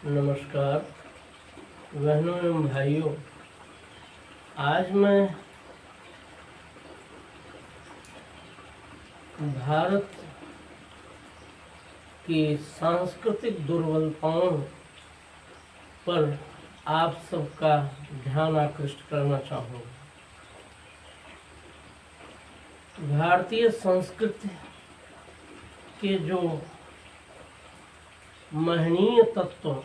नमस्कार बहनों एवं भाइयों। आज मैं भारत की सांस्कृतिक दुर्बलताओं पर आप सबका ध्यान आकृष्ट करना चाहूँगा। भारतीय संस्कृति के जो महनीय तत्व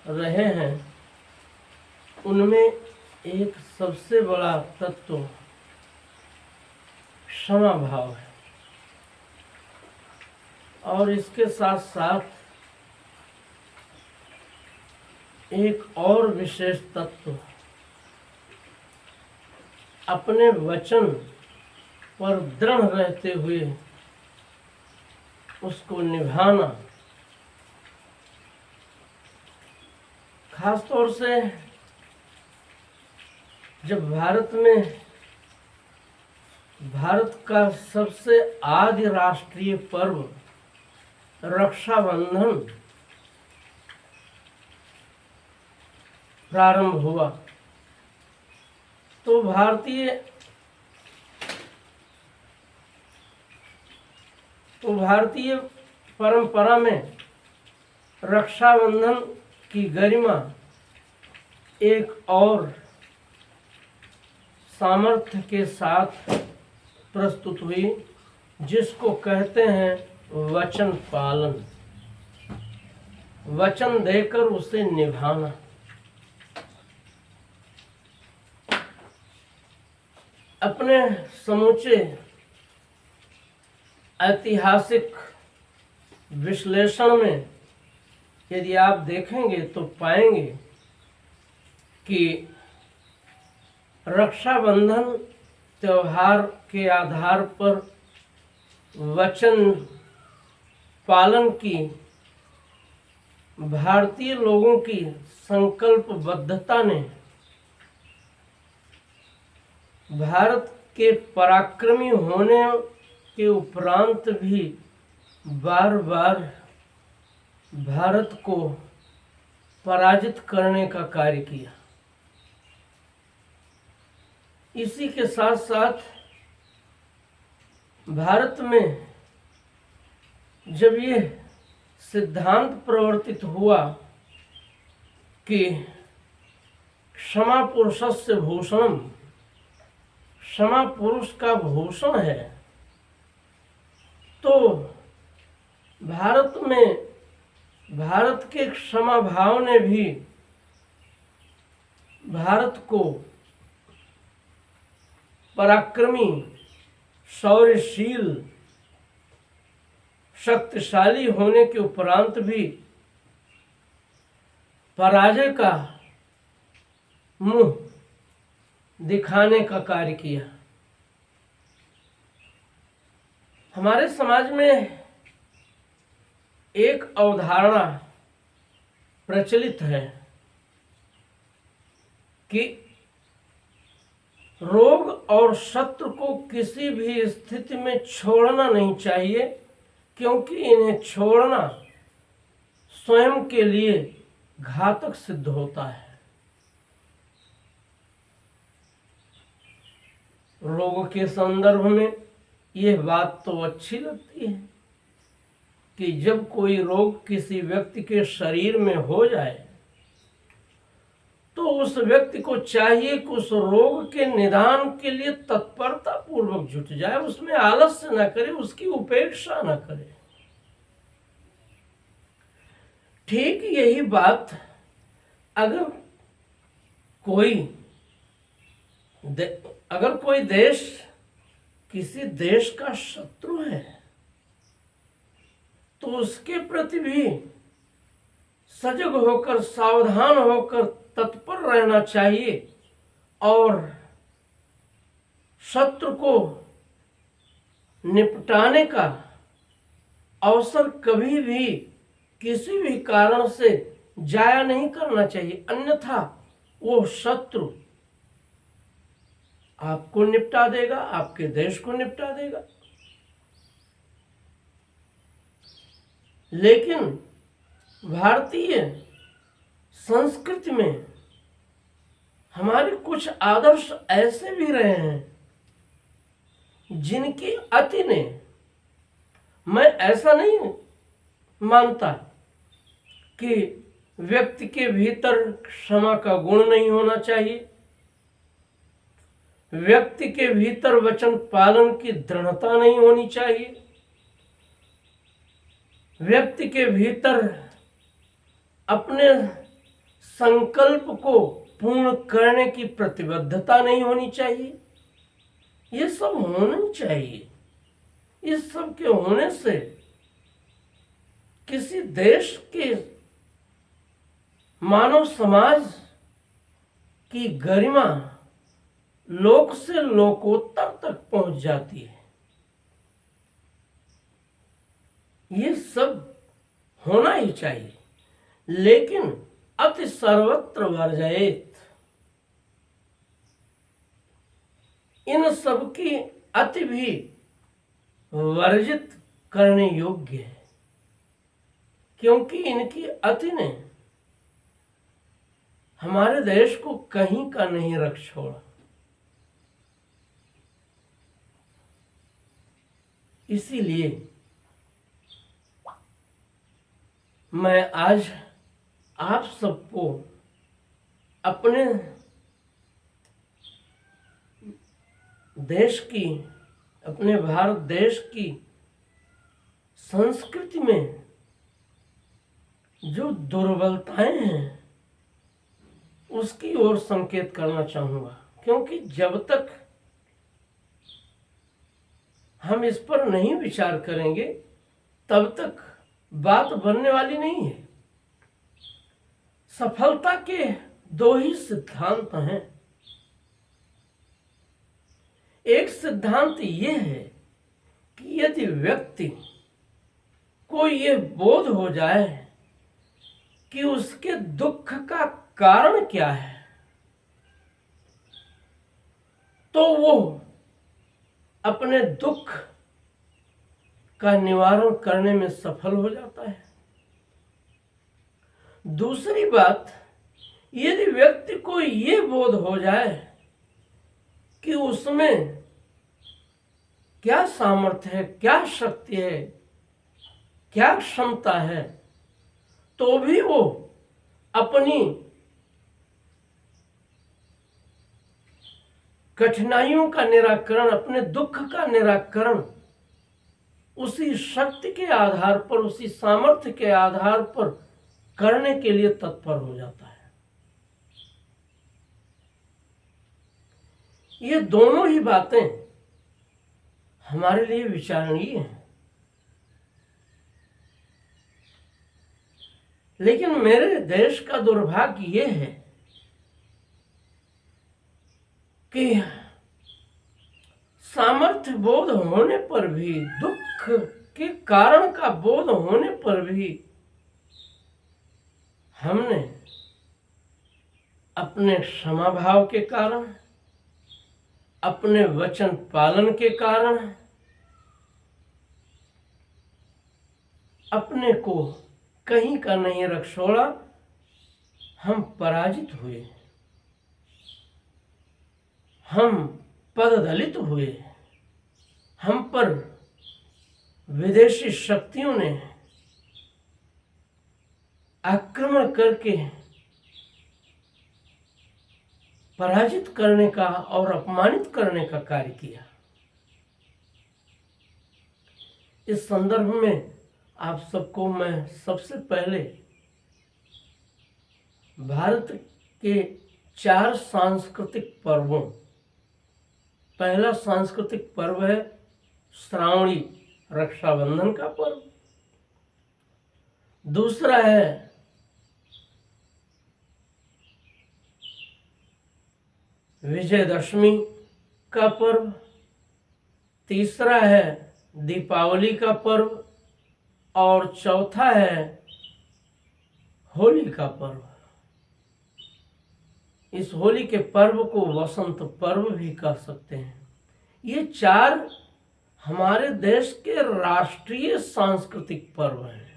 रहे हैं उनमें एक सबसे बड़ा तत्व क्षमा भाव है और इसके साथ साथ एक और विशेष तत्व अपने वचन पर दृढ़ रहते हुए उसको निभाना। खास तौर से जब भारत का सबसे आदि राष्ट्रीय पर्व रक्षाबंधन प्रारंभ हुआ तो भारतीय परंपरा में रक्षाबंधन की गरिमा एक और सामर्थ्य के साथ प्रस्तुत हुई, जिसको कहते हैं वचन पालन, वचन देकर उसे निभाना। अपने समूचे ऐतिहासिक विश्लेषण में यदि आप देखेंगे तो पाएंगे कि रक्षाबंधन त्योहार के आधार पर वचन पालन की भारतीय लोगों की संकल्पबद्धता ने भारत के पराक्रमी होने के उपरांत भी बार बार भारत को पराजित करने का कार्य किया। इसी के साथ साथ भारत में जब ये सिद्धांत प्रवर्तित हुआ कि क्षमा पुरुषस्य भूषणम, क्षमा पुरुष का भूषण है, तो भारत के क्षमा भाव ने भी भारत को पराक्रमी, शौर्यशील, शक्तिशाली होने के उपरांत भी पराजय का मुंह दिखाने का कार्य किया। हमारे समाज में एक अवधारणा प्रचलित है कि रोग और शत्रु को किसी भी स्थिति में छोड़ना नहीं चाहिए, क्योंकि इन्हें छोड़ना स्वयं के लिए घातक सिद्ध होता है। रोग के संदर्भ में यह बात तो अच्छी लगती है कि जब कोई रोग किसी व्यक्ति के शरीर में हो जाए तो उस व्यक्ति को चाहिए कि उस रोग के निदान के लिए तत्परता पूर्वक जुट जाए, उसमें आलस्य न करे, उसकी उपेक्षा न करे। ठीक यही बात अगर कोई देश किसी देश का शत्रु है तो उसके प्रति भी सजग होकर, सावधान होकर तत्पर रहना चाहिए और शत्रु को निपटाने का अवसर कभी भी किसी भी कारण से जाया नहीं करना चाहिए, अन्यथा वो शत्रु आपको निपटा देगा, आपके देश को निपटा देगा। लेकिन भारतीय संस्कृति में हमारे कुछ आदर्श ऐसे भी रहे हैं जिनकी अति ने, मैं ऐसा नहीं मानता कि व्यक्ति के भीतर क्षमा का गुण नहीं होना चाहिए, व्यक्ति के भीतर वचन पालन की दृढ़ता नहीं होनी चाहिए, व्यक्ति के भीतर अपने संकल्प को पूर्ण करने की प्रतिबद्धता नहीं होनी चाहिए। ये सब होना चाहिए। इस सब के होने से किसी देश के मानव समाज की गरिमा लोक से लोकोत्तर तक पहुंच जाती है। ये सब होना ही चाहिए, लेकिन अति सर्वत्र वर्जयेत। इन सब की अति भी वर्जित करने योग्य है, क्योंकि इनकी अति ने हमारे देश को कहीं का नहीं रख छोड़ा। इसीलिए मैं आज आप सबको अपने देश की, अपने भारत देश की संस्कृति में जो दुर्बलताएं हैं उसकी ओर संकेत करना चाहूँगा, क्योंकि जब तक हम इस पर नहीं विचार करेंगे तब तक बात बनने वाली नहीं है। सफलता के दो ही सिद्धांत हैं। एक सिद्धांत ये है कि यदि व्यक्ति को ये बोध हो जाए कि उसके दुख का कारण क्या है, तो वो अपने दुख का निवारण करने में सफल हो जाता है। दूसरी बात, यदि व्यक्ति को ये बोध हो जाए कि उसमें क्या सामर्थ्य है, क्या शक्ति है, क्या क्षमता है, तो भी वो अपनी कठिनाइयों का निराकरण, अपने दुख का निराकरण उसी शक्ति के आधार पर, उसी सामर्थ्य के आधार पर करने के लिए तत्पर हो जाता है। ये दोनों ही बातें हमारे लिए विचारणीय हैं। लेकिन मेरे देश का दुर्भाग्य ये है कि सामर्थ्य बोध होने पर भी, दुख के कारण का बोध होने पर भी हमने अपने क्षमा भाव के कारण, अपने वचन पालन के कारण अपने को कहीं का नहीं रख छोड़ा। हम पराजित हुए, हम पददलित हुए, हम पर विदेशी शक्तियों ने आक्रमण करके पराजित करने का और अपमानित करने का कार्य किया। इस संदर्भ में आप सबको मैं सबसे पहले भारत के 4 सांस्कृतिक पर्वों, पहला सांस्कृतिक पर्व है श्रावणी रक्षाबंधन का पर्व, दूसरा है विजयदशमी का पर्व, तीसरा है दीपावली का पर्व और चौथा है होली का पर्व। इस होली के पर्व को वसंत पर्व भी कह सकते हैं। ये 4 हमारे देश के राष्ट्रीय सांस्कृतिक पर्व हैं।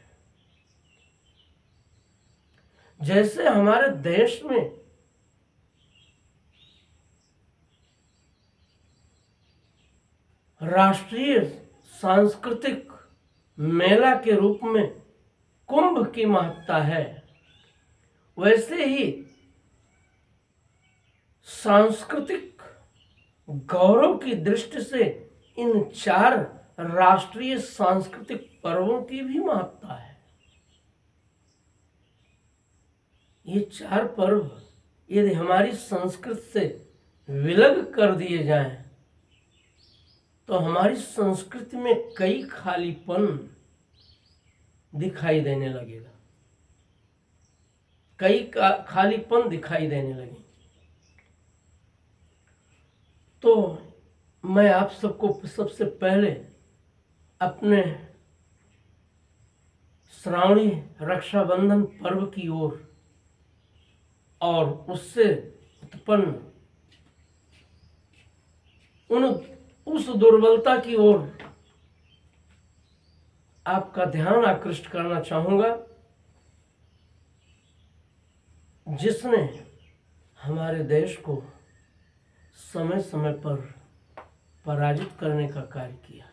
जैसे हमारे देश में राष्ट्रीय सांस्कृतिक मेला के रूप में कुंभ की महत्ता है, वैसे ही सांस्कृतिक गौरव की दृष्टि से इन 4 राष्ट्रीय सांस्कृतिक पर्वों की भी महत्ता है। ये 4 पर्व यदि हमारी संस्कृति से विलग कर दिए जाएं तो हमारी संस्कृति में कई खालीपन दिखाई देने लगेगा, कई खालीपन दिखाई देने लगेंगे। तो मैं आप सबको सबसे पहले अपने श्रावणी रक्षाबंधन पर्व की ओर और उससे उत्पन्न उस दुर्बलता की ओर आपका ध्यान आकृष्ट करना चाहूंगा जिसने हमारे देश को समय समय पर पराजित करने का कार्य किया।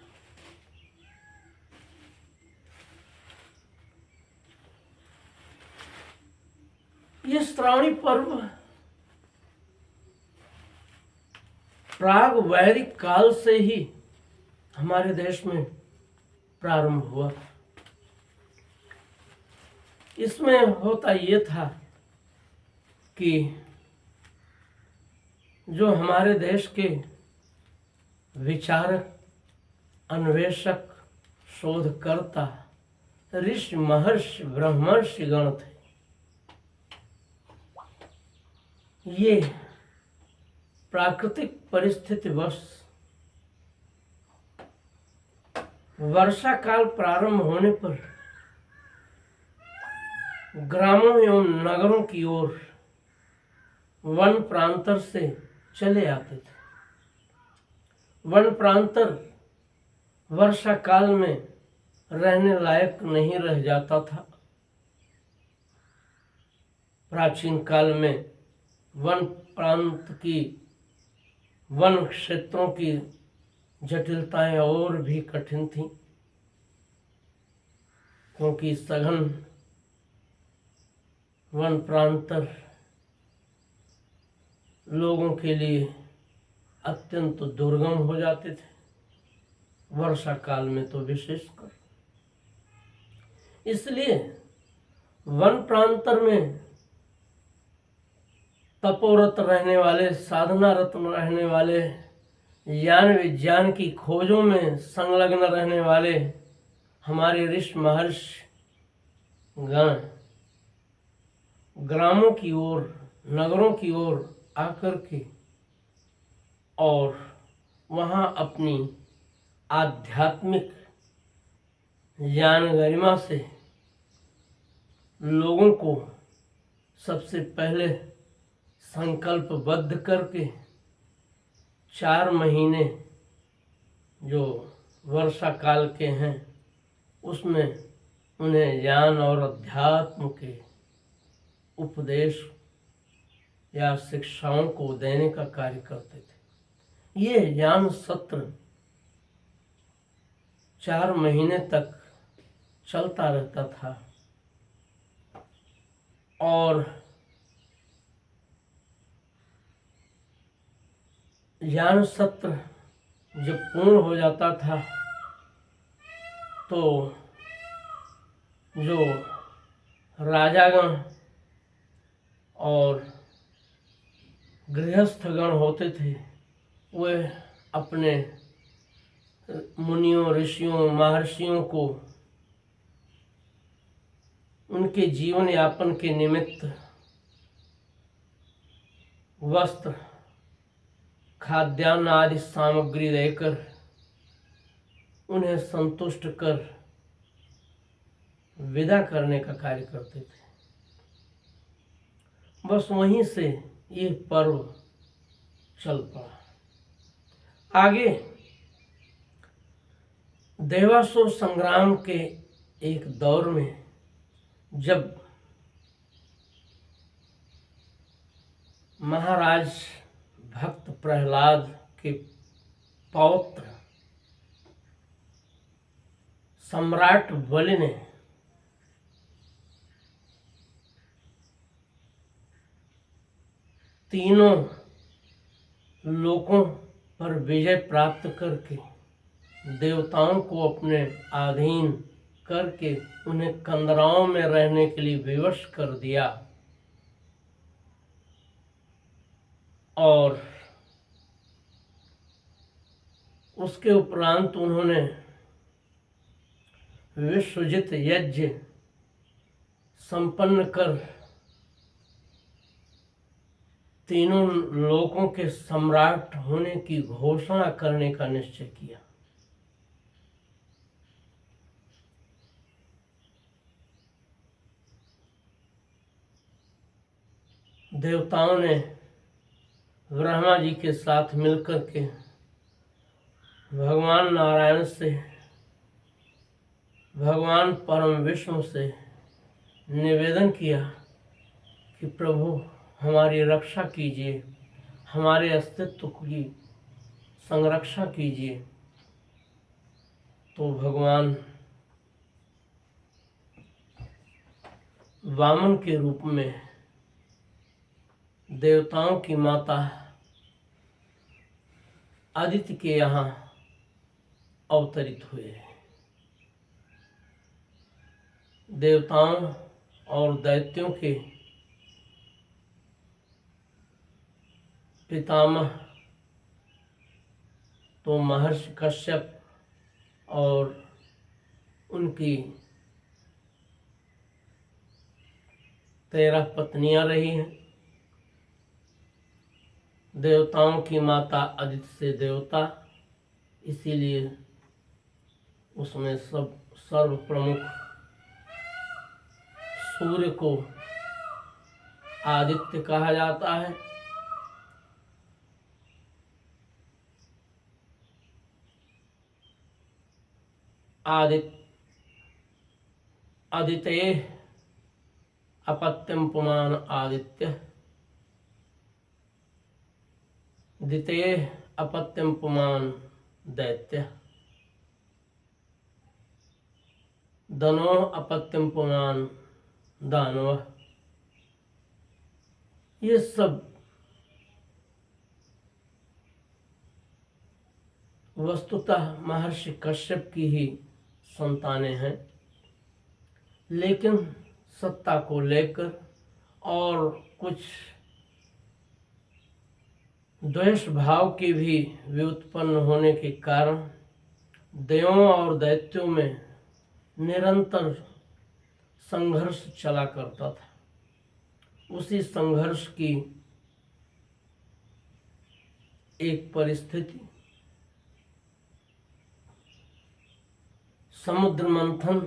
ये श्रावणी पर्व प्राग वैदिक काल से ही हमारे देश में प्रारंभ हुआ। इसमें होता ये था कि जो हमारे देश के विचारक, अन्वेषक, शोधकर्ता, ऋषि, महर्षि, ब्रह्मर्षि गण थे, ये प्राकृतिक परिस्थितिवश वर्षा काल प्रारंभ होने पर ग्रामों एवं नगरों की ओर वन प्रांतर से चले आते थे। वन प्रांतर वर्षा काल में रहने लायक नहीं रह जाता था। प्राचीन काल में वन प्रांत की, वन क्षेत्रों की जटिलताएं और भी कठिन थीं, क्योंकि सघन वन प्रांतर लोगों के लिए अत्यंत दुर्गम हो जाते थे, वर्षा काल में तो विशेषकर। इसलिए वन प्रांतर में तपोरत रहने वाले, साधनारत रहने वाले, ज्ञान विज्ञान की खोजों में संलग्न रहने वाले हमारे ऋषि महर्षि गण ग्रामों की ओर, नगरों की ओर आकर के और वहाँ अपनी आध्यात्मिक ज्ञान गरिमा से लोगों को सबसे पहले संकल्पबद्ध करके 4 महीने जो वर्षा काल के हैं उसमें उन्हें ज्ञान और अध्यात्म के उपदेश या शिक्षाओं को देने का कार्य करते थे। ये ज्ञान सत्र 4 महीने तक चलता रहता था और ज्ञान सत्र जब पूर्ण हो जाता था तो जो राजागण और गृहस्थगण होते थे वे अपने मुनियों, ऋषियों, महर्षियों को उनके जीवन यापन के निमित्त वस्त्र, खाद्यान्न आदि सामग्री देकर उन्हें संतुष्ट कर विदा करने का कार्य करते थे। बस वहीं से ये पर्व चल पड़ा। आगे देवासुर संग्राम के एक दौर में जब महाराज भक्त प्रहलाद के पौत्र सम्राट बलि ने तीनों लोकों पर विजय प्राप्त करके देवताओं को अपने अधीन करके उन्हें कंदराओं में रहने के लिए विवश कर दिया और उसके उपरांत उन्होंने विश्वजित यज्ञ संपन्न कर तीनों लोकों के सम्राट होने की घोषणा करने का निश्चय किया। देवताओं ने ब्रह्मा जी के साथ मिलकर के भगवान नारायण से, भगवान परम विष्णु से निवेदन किया कि प्रभु हमारी रक्षा कीजिए, हमारे अस्तित्व की संरक्षा कीजिए। तो भगवान वामन के रूप में देवताओं की माता आदित्य के यहाँ अवतरित हुए। देवताओं और दैत्यों के पितामह तो महर्षि कश्यप और उनकी 13 पत्नियां रही हैं। देवताओं की माता आदित्य से देवता, इसीलिए उसमें सब सर्व प्रमुख सूर्य को आदित्य कहा जाता है। आदित्य अपत्यम पुमान आदित्य, द्वितीय अपत्यम पुमान दैत्य, दनो अपत्यम पुमान दानव। ये सब वस्तुतः महर्षि कश्यप की ही संतानें हैं, लेकिन सत्ता को लेकर और कुछ द्वेष भाव की भी व्युत्पन्न होने के कारण देवों और दैत्यों में निरंतर संघर्ष चला करता था। उसी संघर्ष की एक परिस्थिति समुद्र मंथन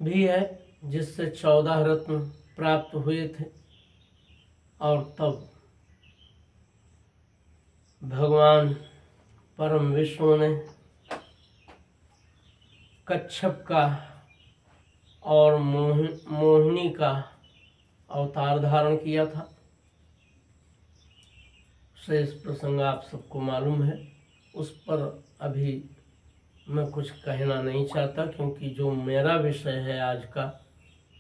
भी है, जिससे 14 रत्न प्राप्त हुए थे। और तब भगवान परम विष्णु ने कच्छप का और मोहिनी का अवतार धारण किया था। शेष प्रसंग आप सबको मालूम है, उस पर अभी मैं कुछ कहना नहीं चाहता, क्योंकि जो मेरा विषय है आज का,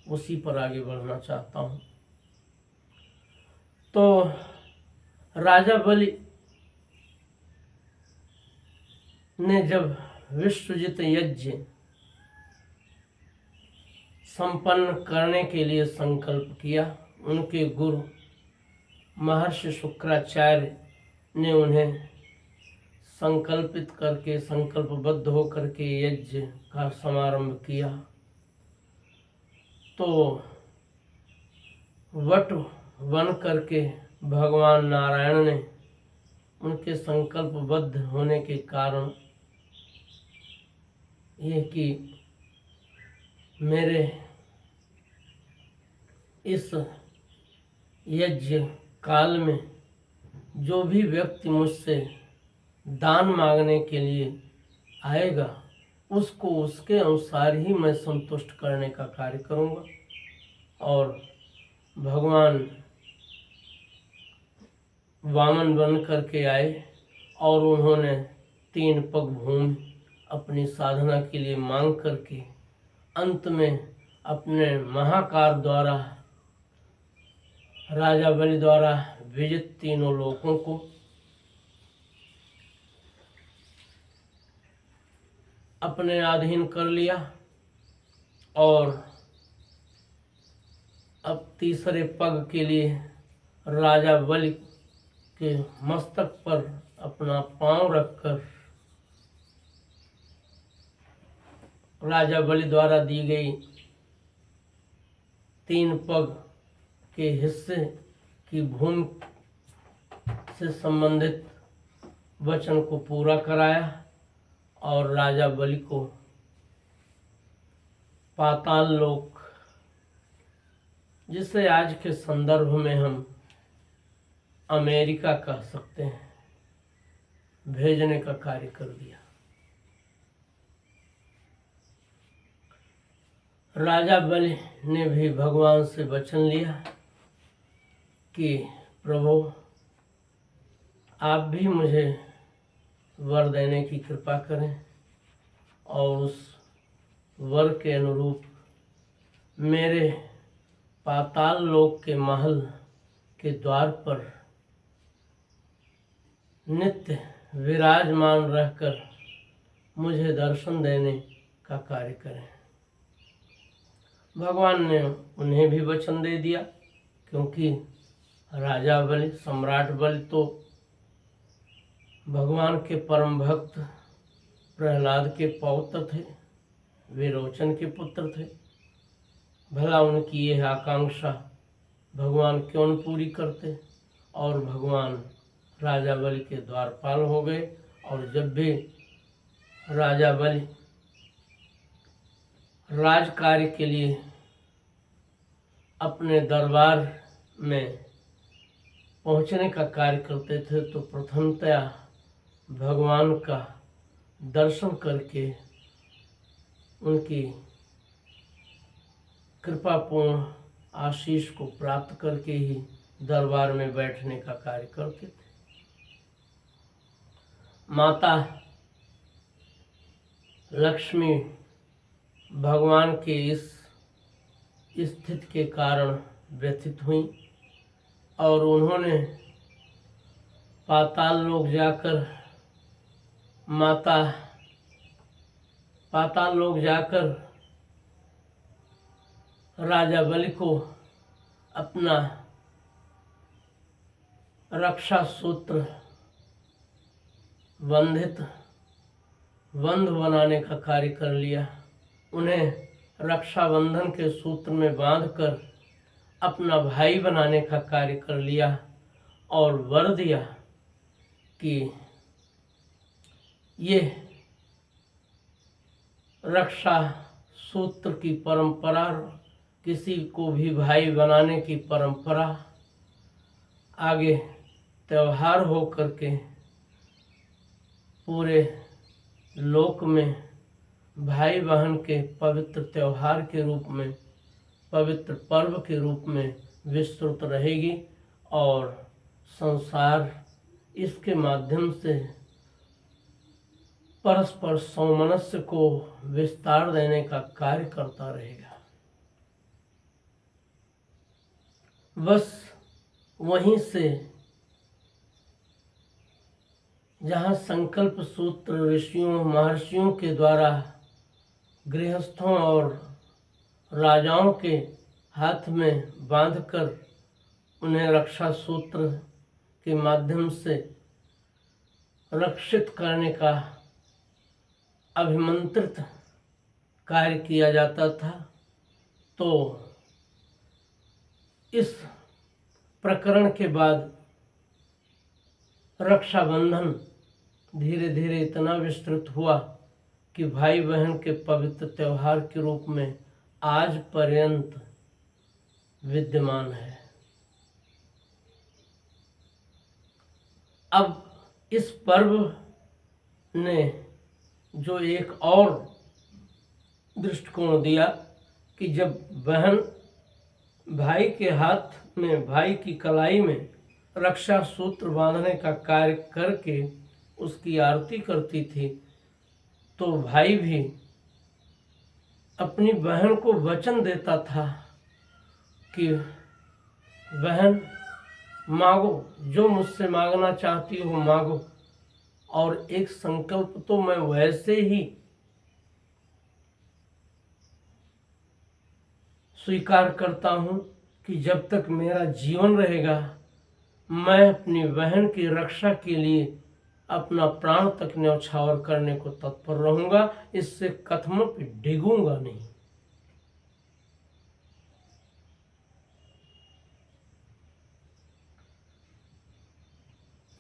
उसी पर आगे बढ़ना चाहता हूँ। तो राजा बलि ने जब विश्वजित यज्ञ संपन्न करने के लिए संकल्प किया, उनके गुरु महर्षि शुक्राचार्य ने उन्हें संकल्पित करके, संकल्पबद्ध होकर के यज्ञ का समारंभ किया। तो वट बन करके भगवान नारायण ने उनके संकल्पबद्ध होने के कारण ये कि मेरे इस यज्ञ काल में जो भी व्यक्ति मुझसे दान मांगने के लिए आएगा, उसको उसके अनुसार ही मैं संतुष्ट करने का कार्य करूँगा। और भगवान वामन बन करके आए और उन्होंने 3 पग भूमि अपनी साधना के लिए मांग करके अंत में अपने महाकार द्वारा राजा बलि द्वारा विजित तीनों लोकों को अपने अधीन कर लिया और अब तीसरे पग के लिए राजा बलि के मस्तक पर अपना पांव रखकर राजा बलि द्वारा दी गई 3 पग के हिस्से की भूमि से संबंधित वचन को पूरा कराया और राजा बलि को पाताल लोक, जिसे आज के संदर्भ में हम अमेरिका कह सकते हैं, भेजने का कार्य कर दिया। राजा बलि ने भी भगवान से वचन लिया कि प्रभु आप भी मुझे वर देने की कृपा करें और उस वर के अनुरूप मेरे पाताल लोक के महल के द्वार पर नित्य विराजमान रहकर मुझे दर्शन देने का कार्य करें। भगवान ने उन्हें भी वचन दे दिया, क्योंकि राजा बलि, सम्राट बलि तो भगवान के परम भक्त प्रहलाद के पौत्र थे, विरोचन के पुत्र थे। भला उनकी यह आकांक्षा भगवान क्यों न पूरी करते। और भगवान राजा बलि के द्वारपाल हो गए और जब भी राजा बलि राज कार्य के लिए अपने दरबार में पहुंचने का कार्य करते थे तो प्रथमतया भगवान का दर्शन करके उनकी कृपापूर्ण आशीष को प्राप्त करके ही दरबार में बैठने का कार्य करते थे। माता लक्ष्मी भगवान के इस स्थिति के कारण व्यथित हुई और उन्होंने पाताल लोक जाकर राजा बलि को अपना रक्षा सूत्र बंध बनाने का कार्य कर लिया। उन्हें रक्षाबंधन के सूत्र में बांधकर अपना भाई बनाने का कार्य कर लिया और वर दिया कि ये रक्षा सूत्र की परंपरा, किसी को भी भाई बनाने की परंपरा आगे त्योहार हो करके पूरे लोक में भाई बहन के पवित्र त्योहार के रूप में, पवित्र पर्व के रूप में विस्तृत रहेगी और संसार इसके माध्यम से परस्पर सौमनस्य को विस्तार देने का कार्य करता रहेगा। बस वहीं से जहाँ संकल्प सूत्र ऋषियों महर्षियों के द्वारा गृहस्थों और राजाओं के हाथ में बांधकर उन्हें रक्षा सूत्र के माध्यम से रक्षित करने का अभिमंत्रित कार्य किया जाता था, तो इस प्रकरण के बाद रक्षाबंधन धीरे धीरे इतना विस्तृत हुआ कि भाई बहन के पवित्र त्योहार के रूप में आज पर्यंत विद्यमान है। अब इस पर्व ने जो एक और दृष्टिकोण दिया कि जब बहन भाई के हाथ में, भाई की कलाई में रक्षा सूत्र बांधने का कार्य करके उसकी आरती करती थी, तो भाई भी अपनी बहन को वचन देता था कि बहन मांगो, जो मुझसे मांगना चाहती हो मांगो, और एक संकल्प तो मैं वैसे ही स्वीकार करता हूँ कि जब तक मेरा जीवन रहेगा मैं अपनी बहन की रक्षा के लिए अपना प्राण तक न्यौछावर करने को तत्पर रहूंगा, इससे कथनों पे डिगूंगा नहीं।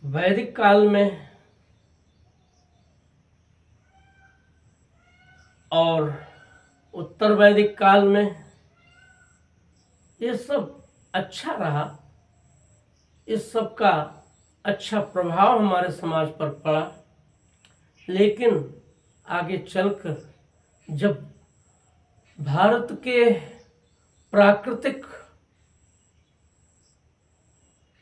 वैदिक काल में और उत्तर वैदिक काल में ये सब अच्छा रहा, इस सब का अच्छा प्रभाव हमारे समाज पर पड़ा। लेकिन आगे चलकर जब भारत के प्राकृतिक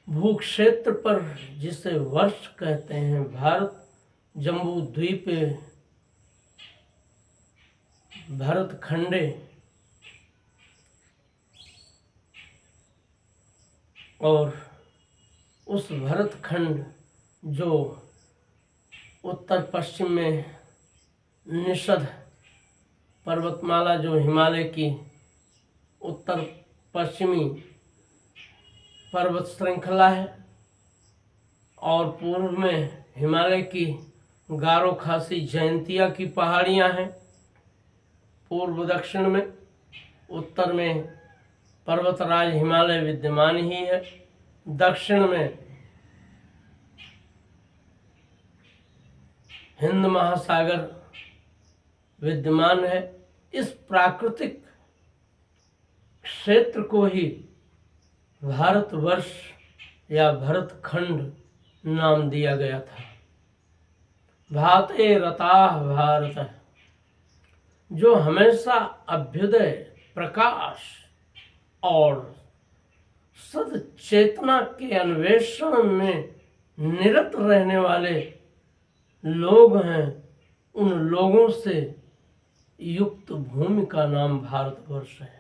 भूक्षेत्र पर, जिसे वर्ष कहते हैं, भारत जम्बू द्वीप, भरत खंडे और उस भरत खंड जो उत्तर पश्चिम में निषद पर्वतमाला, जो हिमालय की उत्तर पश्चिमी पर्वत श्रृंखला है, और पूर्व में हिमालय की गारो खासी जयंतिया की पहाड़ियां हैं पूर्व दक्षिण में, उत्तर में पर्वतराज हिमालय विद्यमान ही है, दक्षिण में हिंद महासागर विद्यमान है। इस प्राकृतिक क्षेत्र को ही भारतवर्ष या भरत खंड नाम दिया गया था। भाते रताह भारत, जो हमेशा अभ्युदय, प्रकाश और सदचेतना के अन्वेषण में निरत रहने वाले लोग हैं, उन लोगों से युक्त भूमि का नाम भारतवर्ष है।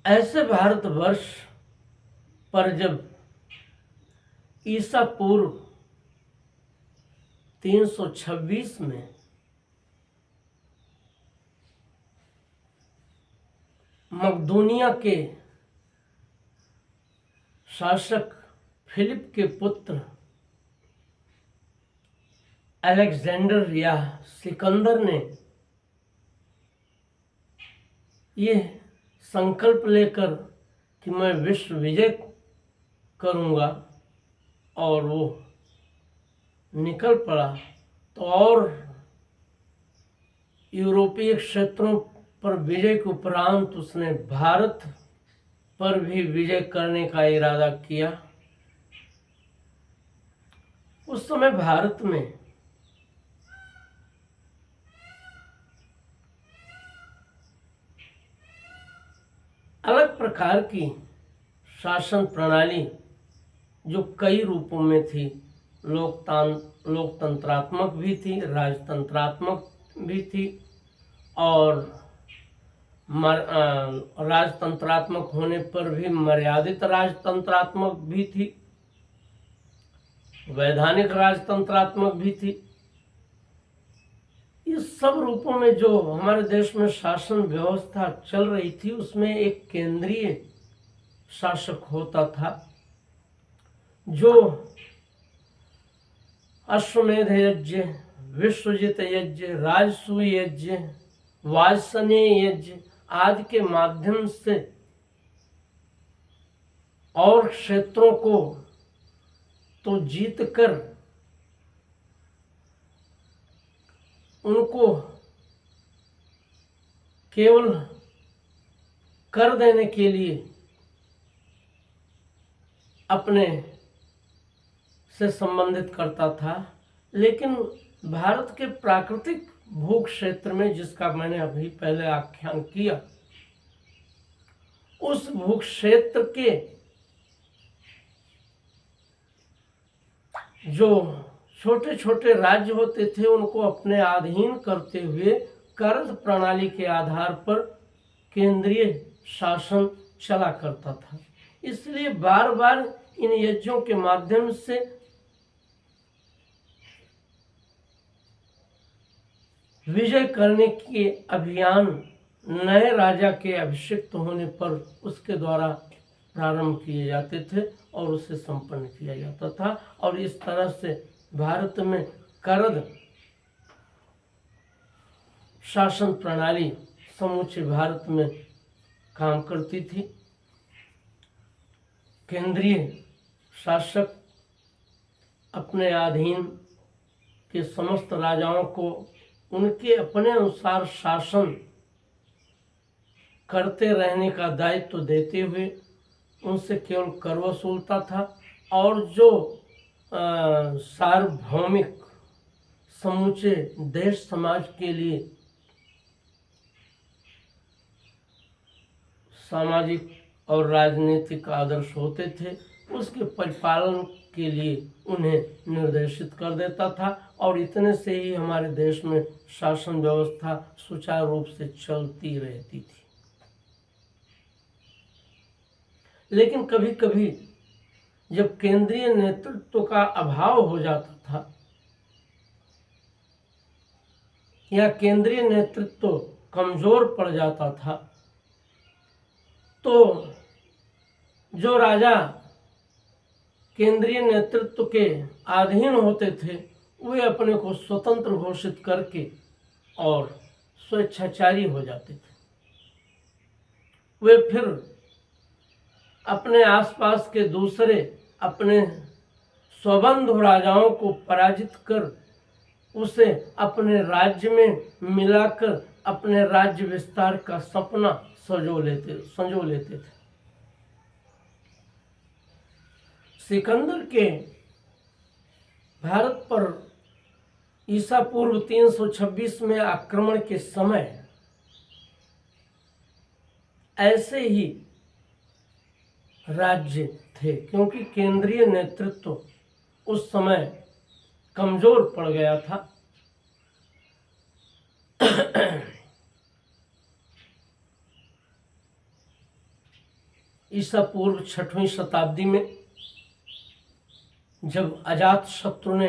ऐसे भारतवर्ष पर जब ईसा पूर्व 326 में मकदूनिया के शासक फिलिप के पुत्र अलेक्जेंडर या सिकंदर ने ये संकल्प लेकर कि मैं विश्व विजय करूंगा, और वो निकल पड़ा, तो और यूरोपीय क्षेत्रों पर विजय के उपरांत उसने भारत पर भी विजय करने का इरादा किया। उस समय भारत में अलग प्रकार की शासन प्रणाली, जो कई रूपों में थी, लोकतंत्रात्मक भी थी, राजतंत्रात्मक भी थी, और राजतंत्रात्मक होने पर भी मर्यादित राजतंत्रात्मक भी थी, वैधानिक राजतंत्रात्मक भी थी। इस सब रूपों में जो हमारे देश में शासन व्यवस्था चल रही थी, उसमें एक केंद्रीय शासक होता था, जो अश्वमेध यज्ञ, विश्वजित यज्ञ, राजसूय यज्ञ, वाजसनेय यज्ञ आदि के माध्यम से और क्षेत्रों को तो जीत कर उनको केवल कर देने के लिए अपने से संबंधित करता था, लेकिन भारत के प्राकृतिक भू क्षेत्र में, जिसका मैंने अभी पहले आख्यान किया, उस भू क्षेत्र के जो छोटे छोटे राज्य होते थे उनको अपने अधीन करते हुए करद प्रणाली के आधार पर केंद्रीय शासन चला करता था। इसलिए बार बार इन यज्ञों के माध्यम से विजय करने के अभियान नए राजा के अभिषिक्त होने पर उसके द्वारा प्रारंभ किए जाते थे और उसे संपन्न किया जाता था। और इस तरह से भारत में करद शासन प्रणाली समूचे भारत में काम करती थी। केंद्रीय शासक अपने अधीन के समस्त राजाओं को उनके अपने अनुसार शासन करते रहने का दायित्व देते हुए उनसे केवल कर वसूलता था। और जो सार्वभौमिक समूचे देश समाज के लिए सामाजिक और राजनीतिक आदर्श होते थे, उसके परिपालन के लिए उन्हें निर्देशित कर देता था। और इतने से ही हमारे देश में शासन व्यवस्था सुचारू रूप से चलती रहती थी। लेकिन कभी कभी जब केंद्रीय नेतृत्व का अभाव हो जाता था या केंद्रीय नेतृत्व कमजोर पड़ जाता था, तो जो राजा केंद्रीय नेतृत्व के अधीन होते थे वे अपने को स्वतंत्र घोषित करके और स्वेच्छाचारी हो जाते थे। वे फिर अपने आसपास के दूसरे अपने स्वबंधु राजाओं को पराजित कर उसे अपने राज्य में मिलाकर अपने राज्य विस्तार का सपना संजो लेते थे। सिकंदर के भारत पर ईसा पूर्व 326 में आक्रमण के समय ऐसे ही राज्य थे, क्योंकि केंद्रीय नेतृत्व उस समय कमजोर पड़ गया था। ईसा पूर्व 6वीं शताब्दी में जब अजातशत्रु ने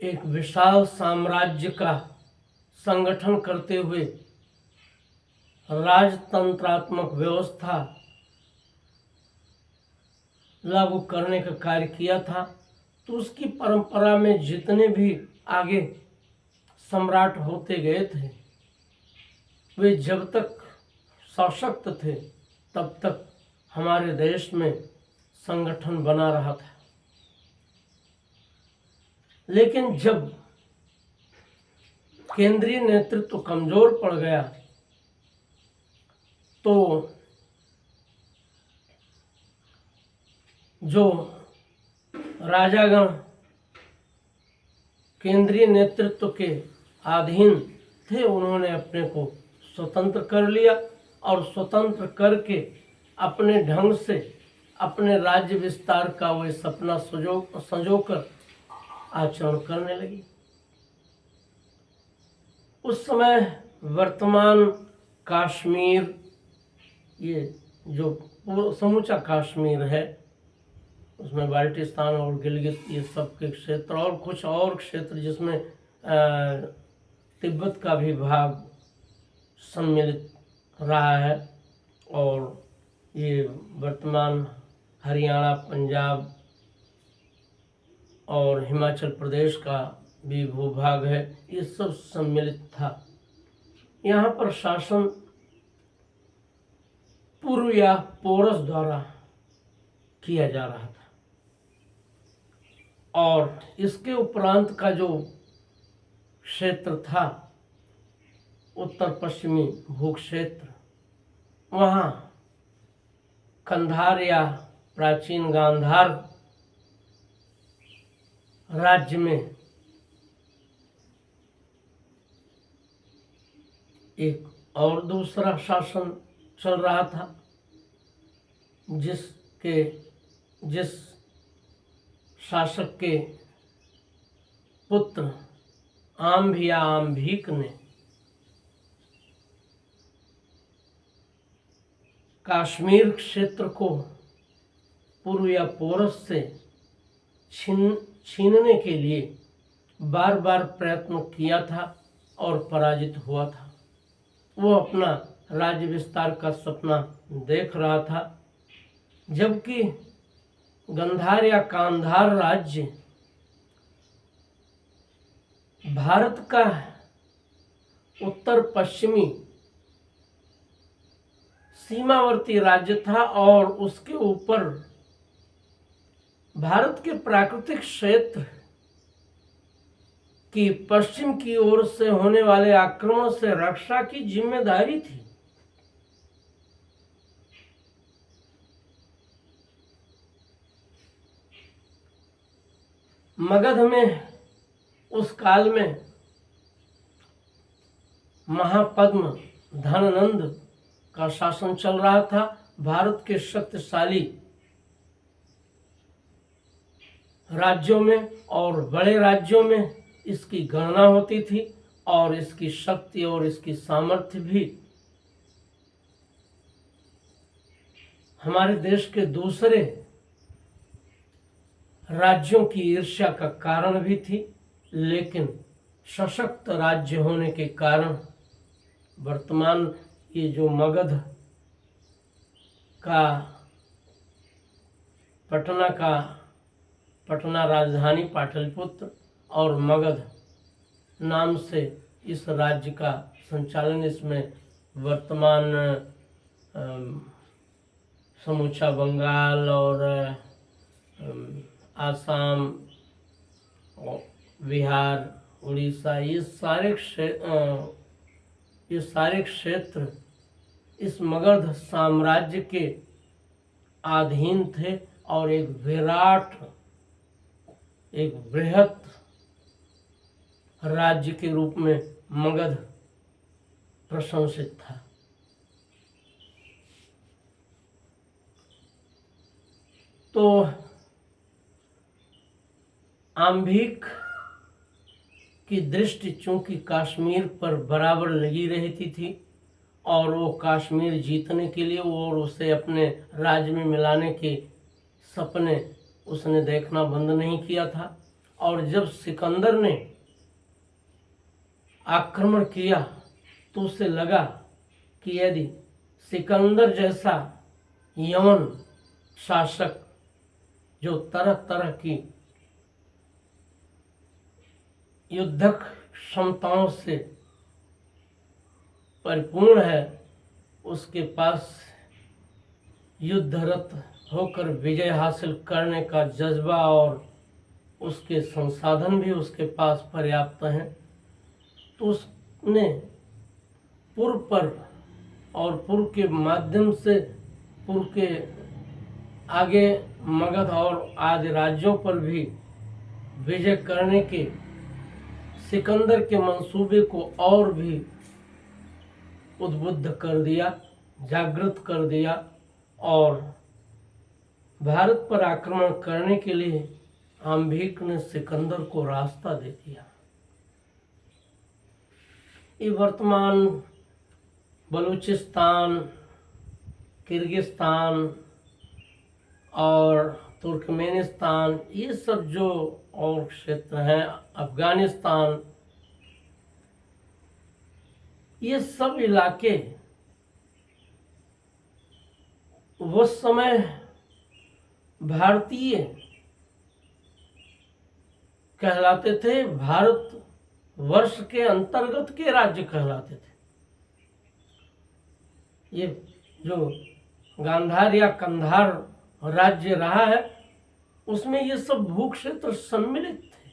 एक विशाल साम्राज्य का संगठन करते हुए राजतंत्रात्मक व्यवस्था लागू करने का कार्य किया था, तो उसकी परंपरा में जितने भी आगे सम्राट होते गए थे वे जब तक सशक्त थे तब तक हमारे देश में संगठन बना रहा था। लेकिन जब केंद्रीय नेतृत्व कमजोर पड़ गया तो जो राजागण केंद्रीय नेतृत्व के अधीन थे उन्होंने अपने को स्वतंत्र कर लिया और स्वतंत्र करके अपने ढंग से अपने राज्य विस्तार का वह सपना संजोकर आचरण करने लगी। उस समय वर्तमान कश्मीर, ये जो समूचा कश्मीर है उसमें बाल्टिस्तान और गिलगित ये सब के क्षेत्र और कुछ और क्षेत्र जिसमें तिब्बत का भी भाग सम्मिलित रहा है, और ये वर्तमान हरियाणा, पंजाब और हिमाचल प्रदेश का भी भूभाग है, ये सब सम्मिलित था। यहाँ पर शासन पूर्व या पोरस द्वारा किया जा रहा था, और इसके उपरांत का जो क्षेत्र था उत्तर पश्चिमी भूक्षेत्र, वहाँ कंधार या प्राचीन गांधार राज्य में एक और दूसरा शासन चल रहा था, जिस शासक के पुत्र आम्भ या आम्भीक ने कश्मीर क्षेत्र को पूर्व या पौरस से छीनने के लिए बार बार प्रयत्न किया था और पराजित हुआ था। वो अपना राज्य विस्तार का सपना देख रहा था, जबकि गंधार या कांधार राज्य भारत का उत्तर पश्चिमी सीमावर्ती राज्य था और उसके ऊपर भारत के प्राकृतिक क्षेत्र की पश्चिम की ओर से होने वाले आक्रमण से रक्षा की जिम्मेदारी थी। मगध में उस काल में महापद्म धननंद का शासन चल रहा था। भारत के शक्तिशाली राज्यों में और बड़े राज्यों में इसकी गणना होती थी और इसकी शक्ति और इसकी सामर्थ्य भी हमारे देश के दूसरे राज्यों की ईर्ष्या का कारण भी थी। लेकिन सशक्त राज्य होने के कारण वर्तमान ये जो मगध का पटना राजधानी पाटलिपुत्र और मगध नाम से इस राज्य का संचालन, इसमें वर्तमान समूचा बंगाल और आसाम, बिहार, उड़ीसा, ये सारे क्षेत्र इस मगध साम्राज्य के अधीन थे और एक बृहत राज्य के रूप में मगध प्रशंसित था। तो आम्भीक की दृष्टि चूंकि कश्मीर पर बराबर लगी रहती थी और वो कश्मीर जीतने के लिए और उसे अपने राज्य में मिलाने के सपने उसने देखना बंद नहीं किया था। और जब सिकंदर ने आक्रमण किया तो उसे लगा कि यदि सिकंदर जैसा यमन शासक जो तरह तरह की युद्धक क्षमताओं से परिपूर्ण है, उसके पास युद्धरत होकर विजय हासिल करने का जज्बा और उसके संसाधन भी उसके पास पर्याप्त हैं, तो उसने पूर्व पर और पूर्व के माध्यम से पूर्व के आगे मगध और आदि राज्यों पर भी विजय करने के सिकंदर के मंसूबे को और भी उद्बुद्ध कर दिया, जागृत कर दिया और भारत पर आक्रमण करने के लिए आम्भीक ने सिकंदर को रास्ता दे दिया। ये वर्तमान बलूचिस्तान, किर्गिस्तान और तुर्कमेनिस्तान, ये सब जो और क्षेत्र हैं, अफगानिस्तान, ये सब इलाके उस समय भारतीय कहलाते थे, भारत वर्ष के अंतर्गत के राज्य कहलाते थे। ये जो गांधार या कंधार राज्य रहा है उसमें ये सब भू क्षेत्र सम्मिलित थे।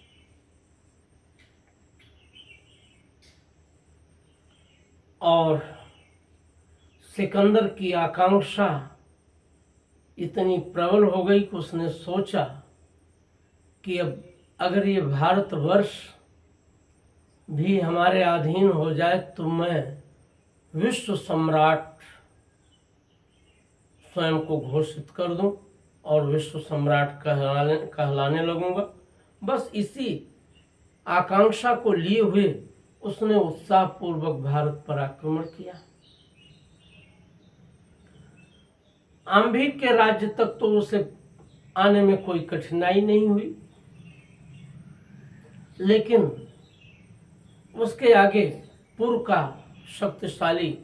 और सिकंदर की आकांक्षा इतनी प्रबल हो गई कि उसने सोचा कि अब अगर ये भारतवर्ष भी हमारे अधीन हो जाए तो मैं विश्व सम्राट स्वयं को घोषित कर दूं और विश्व सम्राट कहलाने लगूंगा। बस इसी आकांक्षा को लिए हुए उसने उत्साहपूर्वक भारत पर आक्रमण किया। आंभिक के राज्य तक तो उसे आने में कोई कठिनाई नहीं हुई, लेकिन उसके आगे पूर्व का शक्तिशाली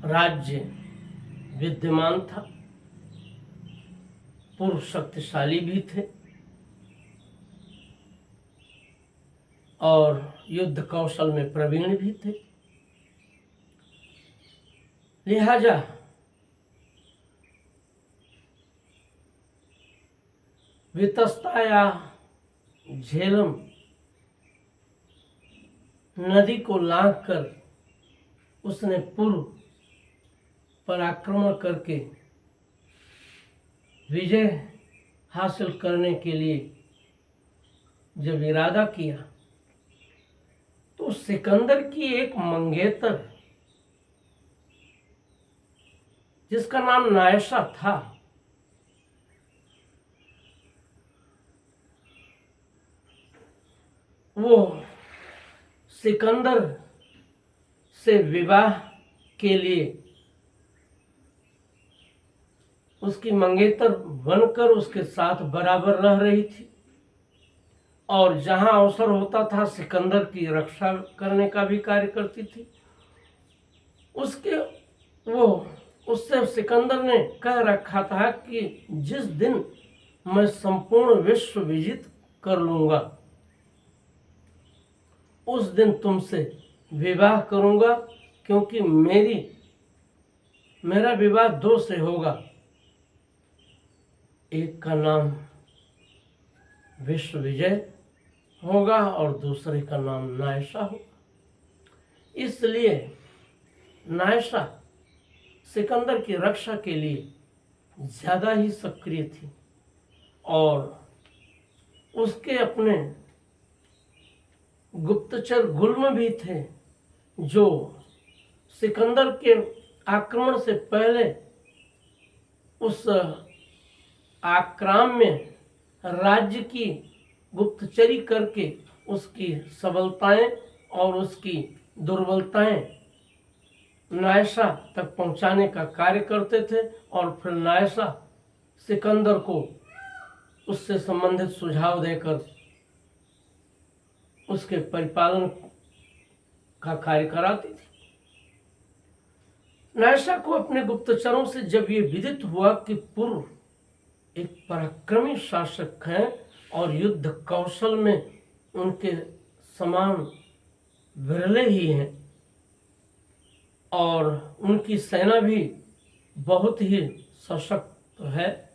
राज्य विद्यमान था। पूर्व शक्तिशाली भी थे और युद्ध कौशल में प्रवीण भी थे। लिहाजा वितस्ता या झेलम नदी को लांघकर उसने पूर्व पर आक्रमण करके विजय हासिल करने के लिए जब इरादा किया तो सिकंदर की एक मंगेतर जिसका नाम नायशा था, वो सिकंदर से विवाह के लिए उसकी मंगेतर बनकर उसके साथ बराबर रह रही थी और जहां अवसर होता था सिकंदर की रक्षा करने का भी कार्य करती थी। उससे सिकंदर ने कह रखा था कि जिस दिन मैं संपूर्ण विश्व विजित कर लूंगा उस दिन तुमसे विवाह करूंगा, क्योंकि मेरा विवाह दो से होगा, एक का नाम विश्व विजय होगा और दूसरे का नाम नायशा होगा। इसलिए नायशा सिकंदर की रक्षा के लिए ज़्यादा ही सक्रिय थी और उसके अपने गुप्तचर गुल्म भी थे जो सिकंदर के आक्रमण से पहले उस आक्राम में राज्य की गुप्तचरी करके उसकी सबलताएं और उसकी दुर्बलताएं नायशा तक पहुंचाने का कार्य करते थे और फिर नायशा सिकंदर को उससे संबंधित सुझाव देकर उसके परिपालन का कार्य कराती थी। नायशा को अपने गुप्तचरों से जब ये विदित हुआ कि पूर्व एक पराक्रमी शासक हैं और युद्ध कौशल में उनके समान विरले ही हैं और उनकी सेना भी बहुत ही सशक्त है,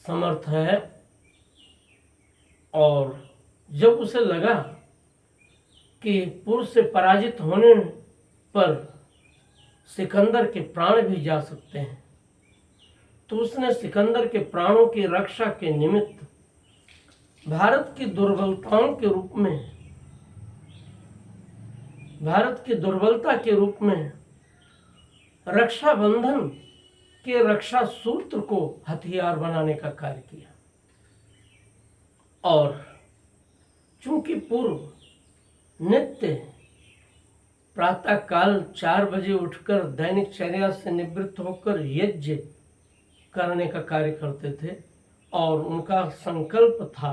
समर्थ है, और जब उसे लगा कि पूर्व से पराजित होने पर सिकंदर के प्राण भी जा सकते हैं, तो उसने सिकंदर के प्राणों की रक्षा के निमित्त भारत की दुर्बलता के रूप में रक्षाबंधन के रक्षा सूत्र को हथियार बनाने का कार्य किया। और चूंकि पूर्व नित्य प्रातः काल 4 बजे उठकर दैनिक चर्या से निवृत्त होकर यज्ञ करने का कार्य करते थे और उनका संकल्प था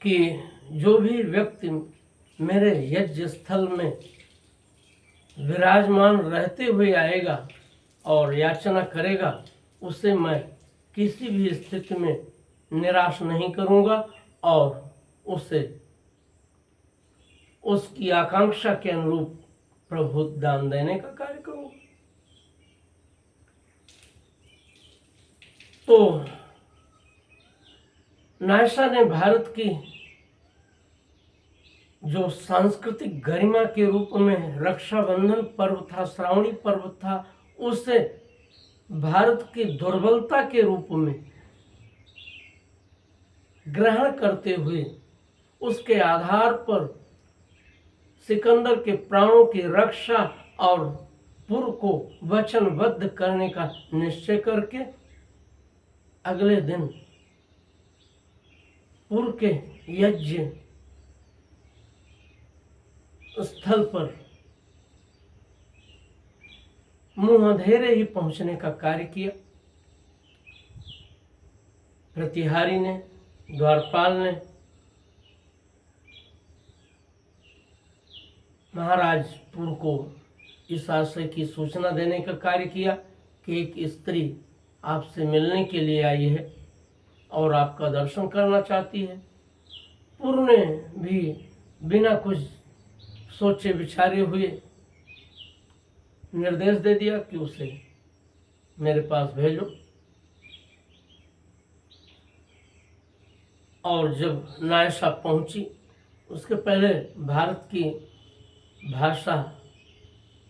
कि जो भी व्यक्ति मेरे यज्ञ स्थल में विराजमान रहते हुए आएगा और याचना करेगा उसे मैं किसी भी स्थिति में निराश नहीं करूंगा और उसे उसकी आकांक्षा के अनुरूप प्रभुत्व दान देने का कार्य करूंगा। तो नायशा ने भारत की जो सांस्कृतिक गरिमा के रूप में रक्षाबंधन पर्व था, श्रावणी पर्व था, उसे भारत की दुर्बलता के रूप में ग्रहण करते हुए उसके आधार पर सिकंदर के प्राणों की रक्षा और पुर को वचनबद्ध करने का निश्चय करके अगले दिन पुर के यज्ञ स्थल पर मुंह अंधेरे ही पहुंचने का कार्य किया। प्रतिहारी ने, द्वारपाल ने महाराज पुर को इस आशय की सूचना देने का कार्य किया कि एक स्त्री आपसे मिलने के लिए आई है और आपका दर्शन करना चाहती है। पुर ने भी बिना कुछ सोचे विचारे हुए निर्देश दे दिया कि उसे मेरे पास भेजो। और जब नायशा पहुंची, उसके पहले भारत की भाषा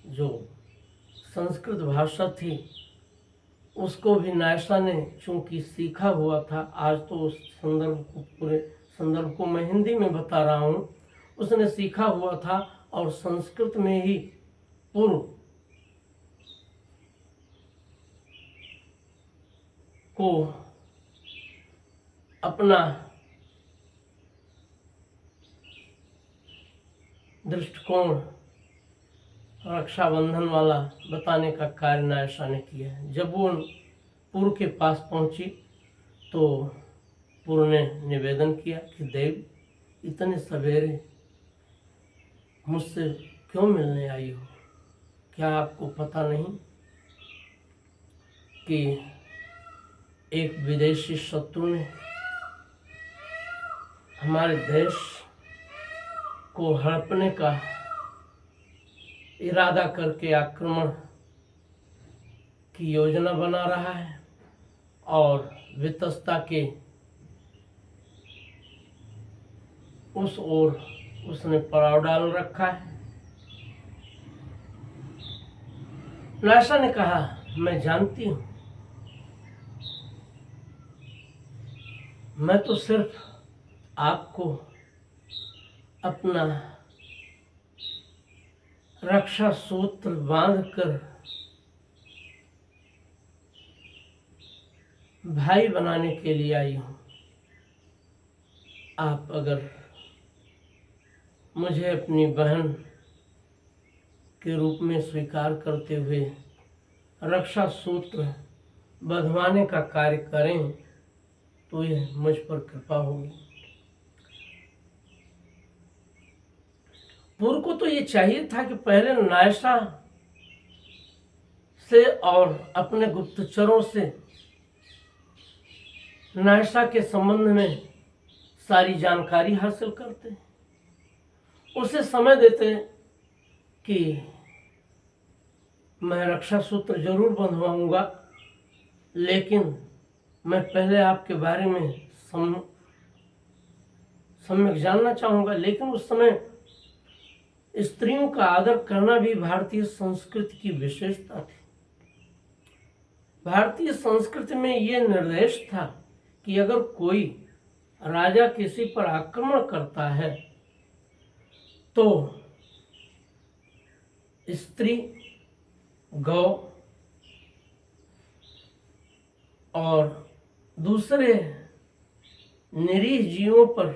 जो संस्कृत भाषा थी उसको भी नायशा ने चूंकि सीखा हुआ था, आज तो उस पूरे संदर्भ को मैं हिंदी में बता रहा हूँ, उसने सीखा हुआ था और संस्कृत में ही पूर्व को अपना दृष्टिकोण रक्षाबंधन वाला बताने का कार्य नायशा ने किया है। जब वो पुर के पास पहुंची तो पुर ने निवेदन किया कि देव, इतने सवेरे मुझसे क्यों मिलने आई हो? क्या आपको पता नहीं कि एक विदेशी शत्रु ने हमारे देश को हड़पने का इरादा करके आक्रमण की योजना बना रहा है और वितस्ता के उस ओर उसने पड़ाव डाल रखा है। नायशा ने कहा, मैं जानती हूं, मैं तो सिर्फ आपको अपना रक्षा सूत्र बांधकर भाई बनाने के लिए आई हूं। आप अगर मुझे अपनी बहन के रूप में स्वीकार करते हुए रक्षा सूत्र बंधवाने का कार्य करें तो यह मुझ पर कृपा होगी। पुर को तो ये चाहिए था कि पहले नायशा से और अपने गुप्तचरों से नायशा के संबंध में सारी जानकारी हासिल करते, उसे समय देते कि मैं रक्षा सूत्र जरूर बंधवाऊंगा, लेकिन मैं पहले आपके बारे में सम्यक जानना चाहूंगा। लेकिन उस समय स्त्रियों का आदर करना भी भारतीय संस्कृति की विशेषता थी। भारतीय संस्कृति में यह निर्देश था कि अगर कोई राजा किसी पर आक्रमण करता है तो स्त्री, गौ और दूसरे निरीह जीवों पर,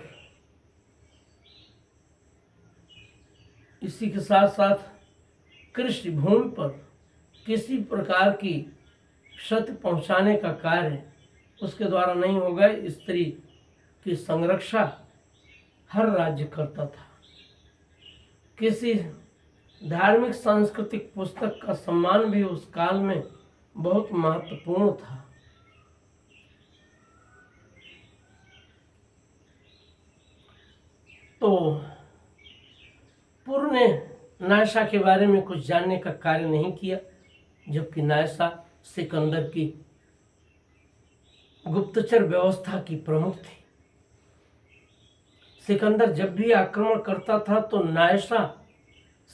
इसी के साथ साथ कृषि भूमि पर किसी प्रकार की क्षति पहुंचाने का कार्य उसके द्वारा नहीं होगा। स्त्री की संरक्षा हर राज्य करता था। किसी धार्मिक सांस्कृतिक पुस्तक का सम्मान भी उस काल में बहुत महत्वपूर्ण था। तो पुर ने नायशा के बारे में कुछ जानने का कार्य नहीं किया, जबकि नायशा सिकंदर की गुप्तचर व्यवस्था की प्रमुख थी। सिकंदर जब भी आक्रमण करता था तो नायशा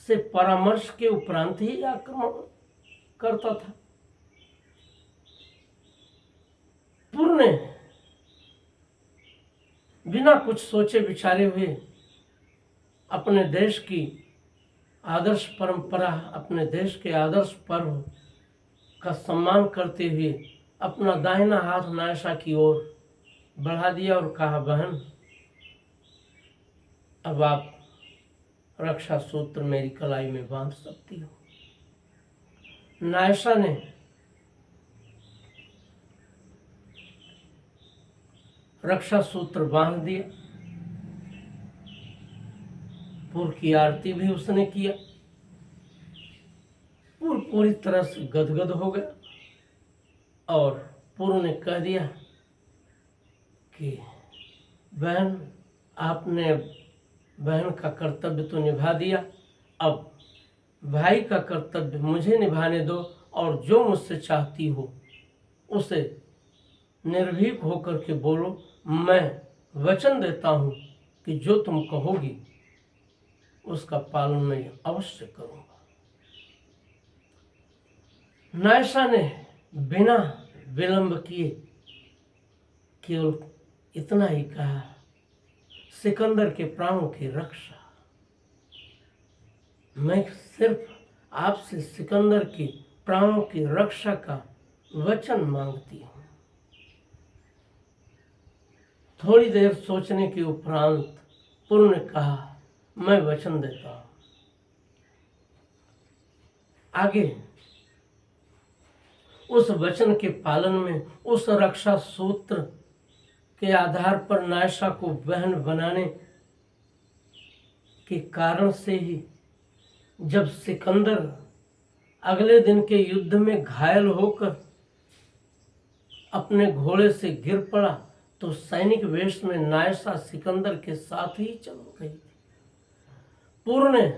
से परामर्श के उपरांत ही आक्रमण करता था। पुर ने बिना कुछ सोचे विचारे हुए अपने देश की आदर्श परंपरा, अपने देश के आदर्श पर्व का सम्मान करते हुए अपना दाहिना हाथ नायशा की ओर बढ़ा दिया और कहा, बहन अब आप रक्षा सूत्र मेरी कलाई में बांध सकती हो। नायशा ने रक्षा सूत्र बांध दिया। पुर की आरती भी उसने किया। पुर पूरी तरह से गदगद हो गया और पुर ने कह दिया कि बहन, आपने बहन का कर्तव्य तो निभा दिया, अब भाई का कर्तव्य मुझे निभाने दो और जो मुझसे चाहती हो उसे निर्भीक होकर के बोलो। मैं वचन देता हूँ कि जो तुम कहोगी उसका पालन मैं अवश्य करूँगा। नायशा ने बिना विलंब किए केवल इतना ही कहा, सिकंदर के प्राणों की रक्षा। मैं सिर्फ आपसे सिकंदर के प्राणों की रक्षा का वचन मांगती हूँ। थोड़ी देर सोचने के उपरांत पुर ने कहा, मैं वचन देता हूँ। आगे उस वचन के पालन में, उस रक्षा सूत्र के आधार पर नायशा को बहन बनाने के कारण से ही जब सिकंदर अगले दिन के युद्ध में घायल होकर अपने घोड़े से गिर पड़ा तो सैनिक वेश में नायशा सिकंदर के साथ ही चल गई थी। पुर ने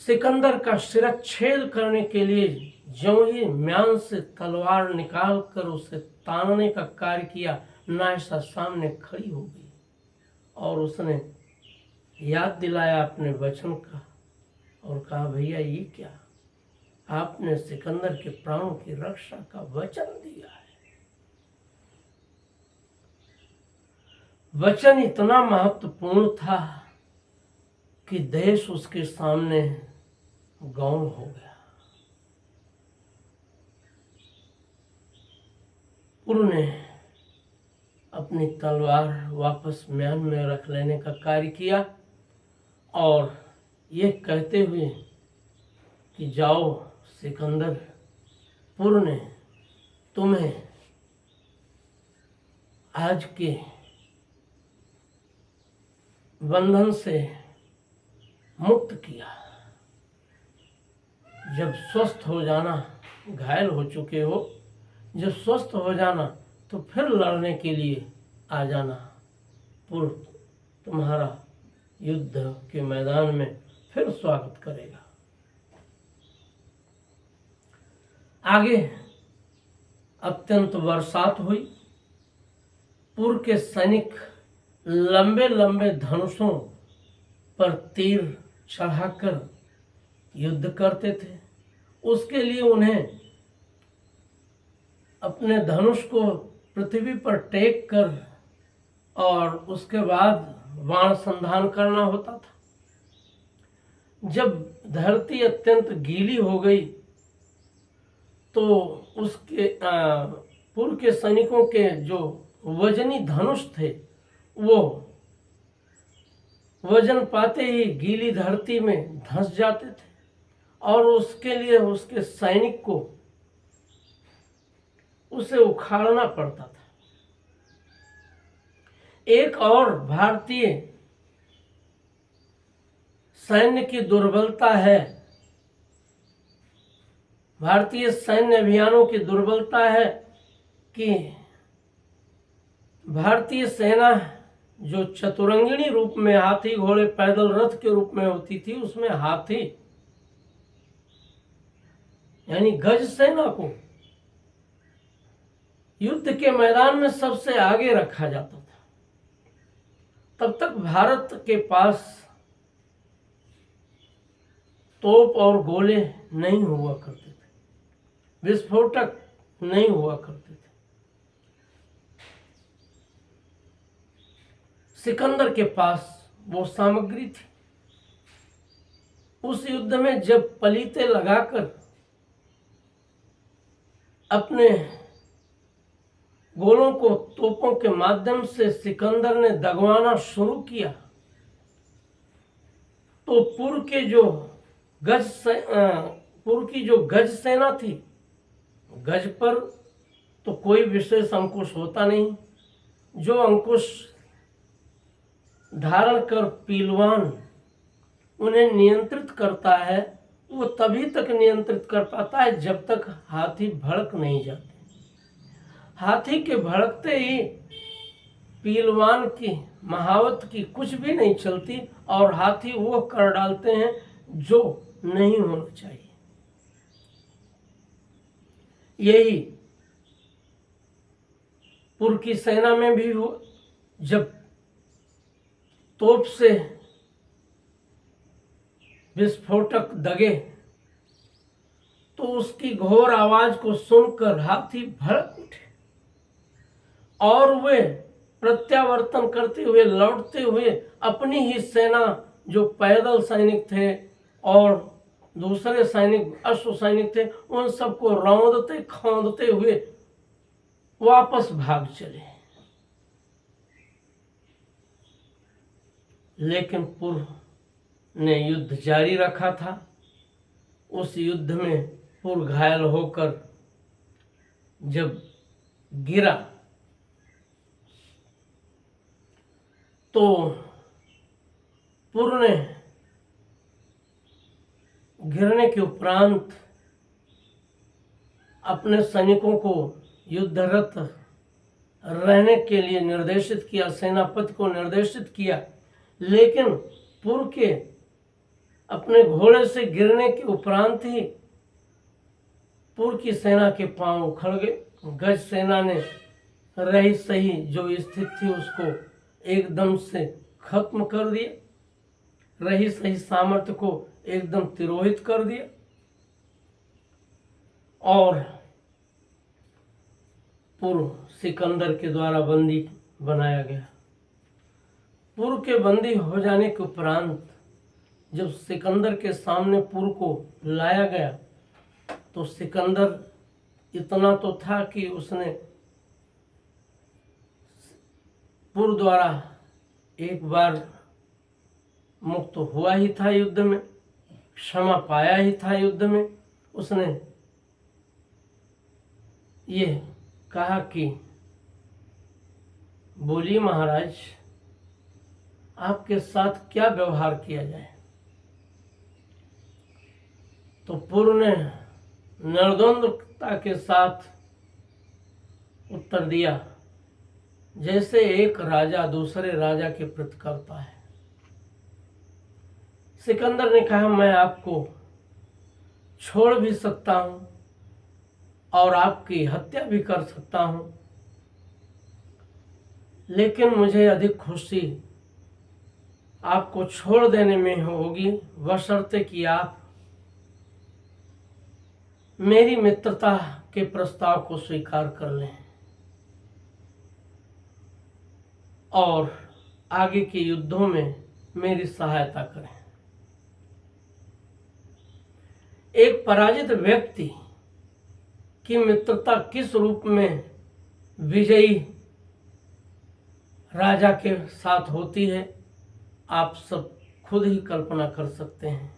सिकंदर का शिरच्छेद करने के लिए ज्यों ही म्यान से तलवार निकाल कर उसे तानने का कार्य किया, नायशा सामने खड़ी हो गई और उसने याद दिलाया अपने वचन का और कहा, भैया ये क्या, आपने सिकंदर के प्राणों की रक्षा का वचन दिया है। वचन इतना महत्वपूर्ण था कि देश उसके सामने गौण हो गया। पुर ने अपनी तलवार वापस म्यान में रख लेने का कार्य किया और ये कहते हुए कि जाओ सिकंदर, पुर ने तुम्हें आज के बंधन से मुक्त किया। जब स्वस्थ हो जाना, घायल हो चुके हो, जब स्वस्थ हो जाना तो फिर लड़ने के लिए आ जाना। पुर तुम्हारा युद्ध के मैदान में फिर स्वागत करेगा। आगे अत्यंत बरसात हुई। पुर के सैनिक लंबे लंबे धनुषों पर तीर चढ़ाकर युद्ध करते थे। उसके लिए उन्हें अपने धनुष को पृथ्वी पर टेक कर और उसके बाद बाण संधान करना होता था। जब धरती अत्यंत गीली हो गई तो उसके पुर के सैनिकों के जो वजनी धनुष थे वो वजन पाते ही गीली धरती में धंस जाते थे और उसके लिए उसके सैनिक को उसे उखाड़ना पड़ता था। एक और भारतीय सैन्य की दुर्बलता है, भारतीय सैन्य अभियानों की दुर्बलता है कि भारतीय सेना जो चतुरंगिणी रूप में हाथी घोड़े पैदल रथ के रूप में होती थी, उसमें हाथी यानी गज सेना को युद्ध के मैदान में सबसे आगे रखा जाता था। तब तक भारत के पास तोप और गोले नहीं हुआ करते थे, विस्फोटक नहीं हुआ करते थे। सिकंदर के पास वो सामग्री थी। उस युद्ध में जब पलीते लगाकर अपने गोलों को तोपों के माध्यम से सिकंदर ने दगवाना शुरू किया, तो पूर्व की जो गज सेना थी, गज पर तो कोई विशेष अंकुश होता नहीं। जो अंकुश धारण कर पीलवान उन्हें नियंत्रित करता है, वो तभी तक नियंत्रित कर पाता है जब तक हाथी भड़क नहीं जाते। हाथी के भड़कते ही पीलवान की महावत की कुछ भी नहीं चलती और हाथी वो कर डालते हैं जो नहीं होना चाहिए। यही पूर्व की सेना में भी हुआ। जब तोप से विस्फोटक दगे तो उसकी घोर आवाज को सुनकर हाथी भड़क उठे और वे प्रत्यावर्तन करते हुए लौटते हुए अपनी ही सेना, जो पैदल सैनिक थे और दूसरे सैनिक अश्व सैनिक थे, उन सबको रौंदते खोंदते हुए वापस भाग चले। लेकिन पूर्व ने युद्ध जारी रखा था। उस युद्ध में पूर्व घायल होकर जब गिरा तो पूर्व ने गिरने के उपरांत अपने सैनिकों को युद्धरत रहने के लिए निर्देशित किया, सेनापति को निर्देशित किया। लेकिन पूर्व के अपने घोड़े से गिरने के उपरांत ही पूर्व की सेना के पांव उखड़ गए। गज सेना ने रही सही जो स्थिति थी उसको एकदम से खत्म कर दिया, रही सही सामर्थ्य को एकदम तिरोहित कर दिया और पूर्व सिकंदर के द्वारा बंदी बनाया गया। पूर्व के बंदी हो जाने के उपरांत जब सिकंदर के सामने पूर्व को लाया गया तो सिकंदर इतना तो था कि उसने पूर्व द्वारा एक बार मुक्त हुआ ही था युद्ध में, क्षमा पाया ही था युद्ध में। उसने ये कहा कि बोलिए महाराज, आपके साथ क्या व्यवहार किया जाए। तो पूर्व ने निर्द्वंद्वता के साथ उत्तर दिया, जैसे एक राजा दूसरे राजा के प्रति करता है। सिकंदर ने कहा, मैं आपको छोड़ भी सकता हूं और आपकी हत्या भी कर सकता हूं, लेकिन मुझे अधिक खुशी आपको छोड़ देने में होगी, बशर्ते कि आप मेरी मित्रता के प्रस्ताव को स्वीकार कर लें और आगे के युद्धों में मेरी सहायता करें। एक पराजित व्यक्ति की मित्रता किस रूप में विजयी राजा के साथ होती है, आप सब खुद ही कल्पना कर सकते हैं।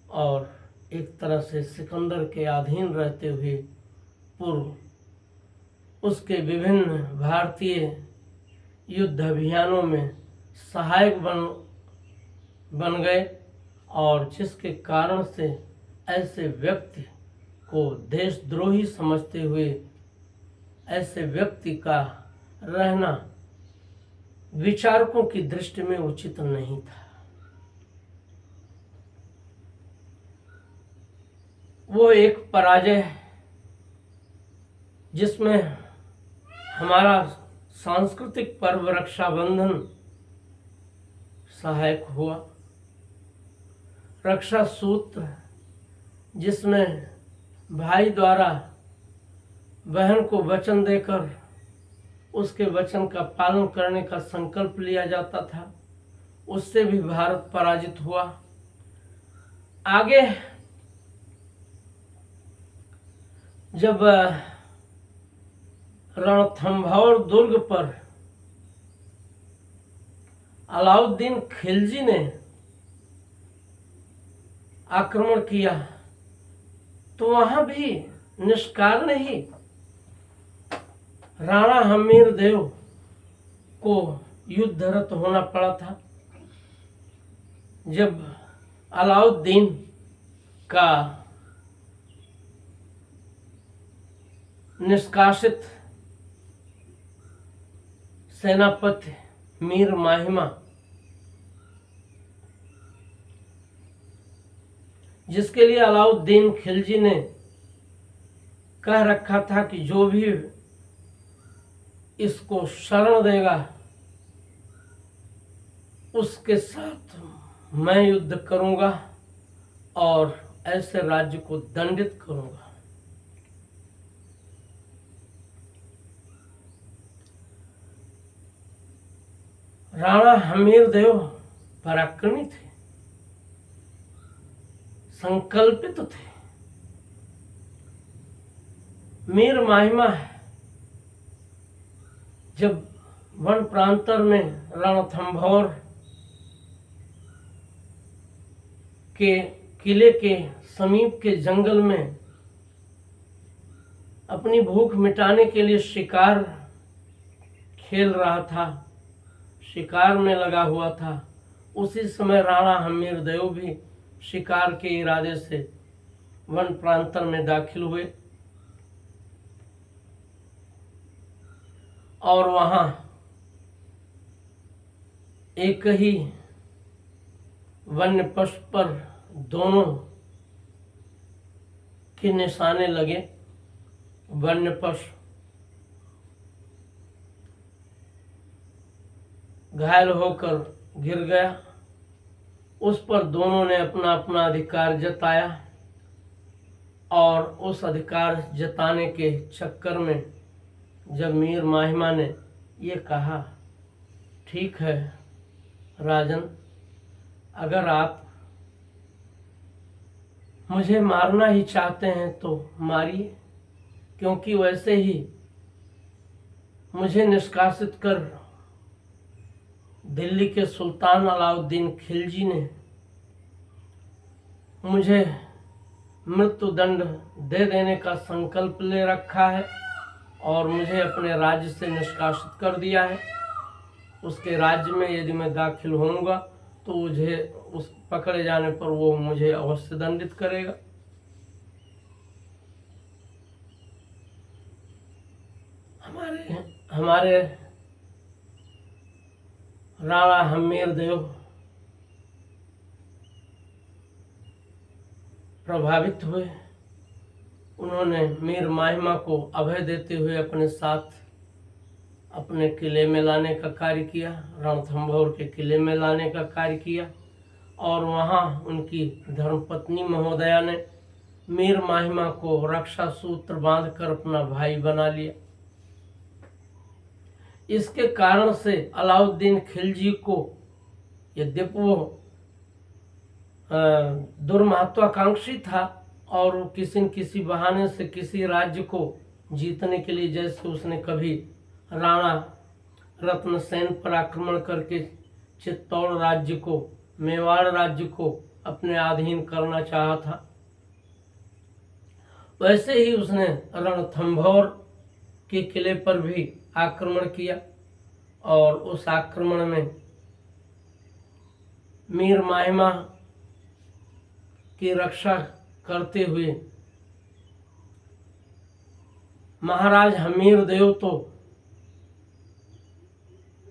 और एक तरह से सिकंदर के अधीन रहते हुए पूर्व उसके विभिन्न भारतीय युद्ध अभियानों में सहायक बन गए और जिसके कारण से ऐसे व्यक्ति को देशद्रोही समझते हुए ऐसे व्यक्ति का रहना विचारकों की दृष्टि में उचित नहीं था। वो एक पराजय है जिसमें हमारा सांस्कृतिक पर्व रक्षाबंधन सहायक हुआ। रक्षा सूत्र जिसमें भाई द्वारा बहन को वचन देकर उसके वचन का पालन करने का संकल्प लिया जाता था, उससे भी भारत पराजित हुआ। आगे जब रणथंभौर दुर्ग पर अलाउद्दीन खिलजी ने आक्रमण किया तो वहां भी निष्कारण ही राणा हमीर देव को युद्धरत होना पड़ा था। जब अलाउद्दीन का निष्कासित सेनापति मीर माहिमा, जिसके लिए अलाउद्दीन खिलजी ने कह रखा था कि जो भी इसको शरण देगा उसके साथ मैं युद्ध करूंगा और ऐसे राज्य को दंडित करूंगा। राणा हमीर देव पराक्रमी थे, संकल्पित थे। मीर माहिमा जब वन प्रांतर में रणथंभौर के किले के समीप के जंगल में अपनी भूख मिटाने के लिए शिकार खेल रहा था, शिकार में लगा हुआ था, उसी समय राणा हमीर देव भी शिकार के इरादे से वन प्रांतर में दाखिल हुए और वहां एक ही वन्य पशु पर दोनों के निशाने लगे। वन्य पशु घायल होकर गिर गया, उस पर दोनों ने अपना अपना अधिकार जताया और उस अधिकार जताने के चक्कर में जब मीर माहिमा ने ये कहा, ठीक है राजन, अगर आप मुझे मारना ही चाहते हैं तो मारिए, क्योंकि वैसे ही मुझे निष्कासित कर दिल्ली के सुल्तान अलाउद्दीन खिलजी ने मुझे मृत्यु दंड दे देने का संकल्प ले रखा है और मुझे अपने राज्य से निष्कासित कर दिया है। उसके राज्य में यदि मैं दाखिल होऊंगा तो मुझे उस पकड़े जाने पर वो मुझे अवश्य दंडित करेगा। हमारे राणा हमीर देव प्रभावित हुए। उन्होंने मीर माहिमा को अभय देते हुए अपने साथ अपने किले में लाने का कार्य किया, रणथंभौर के किले में लाने का कार्य किया और वहां उनकी धर्मपत्नी महोदया ने मीर माहिमा को रक्षा सूत्र बांधकर अपना भाई बना लिया। इसके कारण से अलाउद्दीन खिलजी को, यद्यपि वो दुर्महत्वाकांक्षी था और किसी न किसी बहाने से किसी राज्य को जीतने के लिए, जैसे उसने कभी राणा रत्नसेन पर आक्रमण करके चित्तौड़ राज्य को, मेवाड़ राज्य को अपने अधीन करना चाहा था, वैसे ही उसने रणथंभौर के किले पर भी आक्रमण किया और उस आक्रमण में मीर माहिमा की रक्षा करते हुए महाराज हमीर देव तो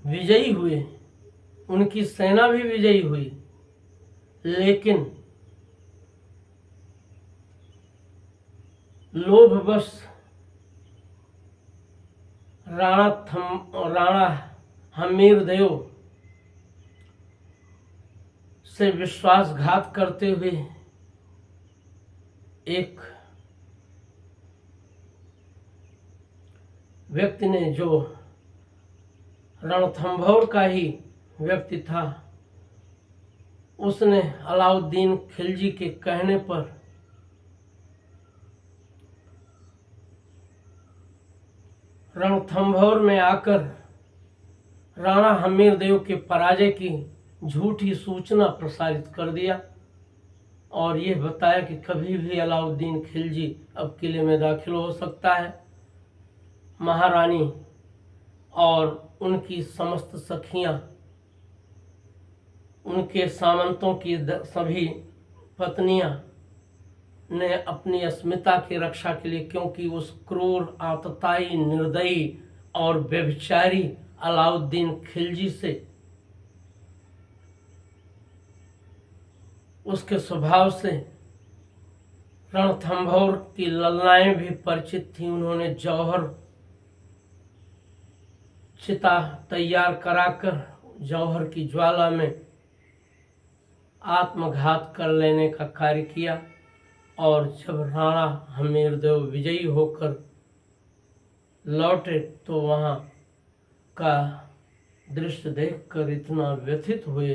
विजयी हुए, उनकी सेना भी विजयी हुई, लेकिन लोभवश राणा हमीर देव से विश्वासघात करते हुए एक व्यक्ति ने, जो रणथंभौर का ही व्यक्ति था। उसने अलाउद्दीन खिलजी के कहने पर रणथंभौर में आकर राणा हमीरदेव के पराजय की झूठी सूचना प्रसारित कर दिया और ये बताया कि कभी भी अलाउद्दीन खिलजी अब किले में दाखिल हो सकता है। महारानी और उनकी समस्त सखियां, उनके सामंतों की सभी पत्नियां ने अपनी अस्मिता की रक्षा के लिए, क्योंकि उस क्रूर, आतताई, निर्दयी और व्यभिचारी अलाउद्दीन खिलजी से उसके स्वभाव से रणथंभौर की ललनाएं भी परिचित थीं। उन्होंने जौहर चिता तैयार कराकर जौहर की ज्वाला में आत्मघात कर लेने का कार्य किया और जब राणा हमीरदेव विजयी होकर लौटे तो वहाँ का दृश्य देखकर इतना व्यथित हुए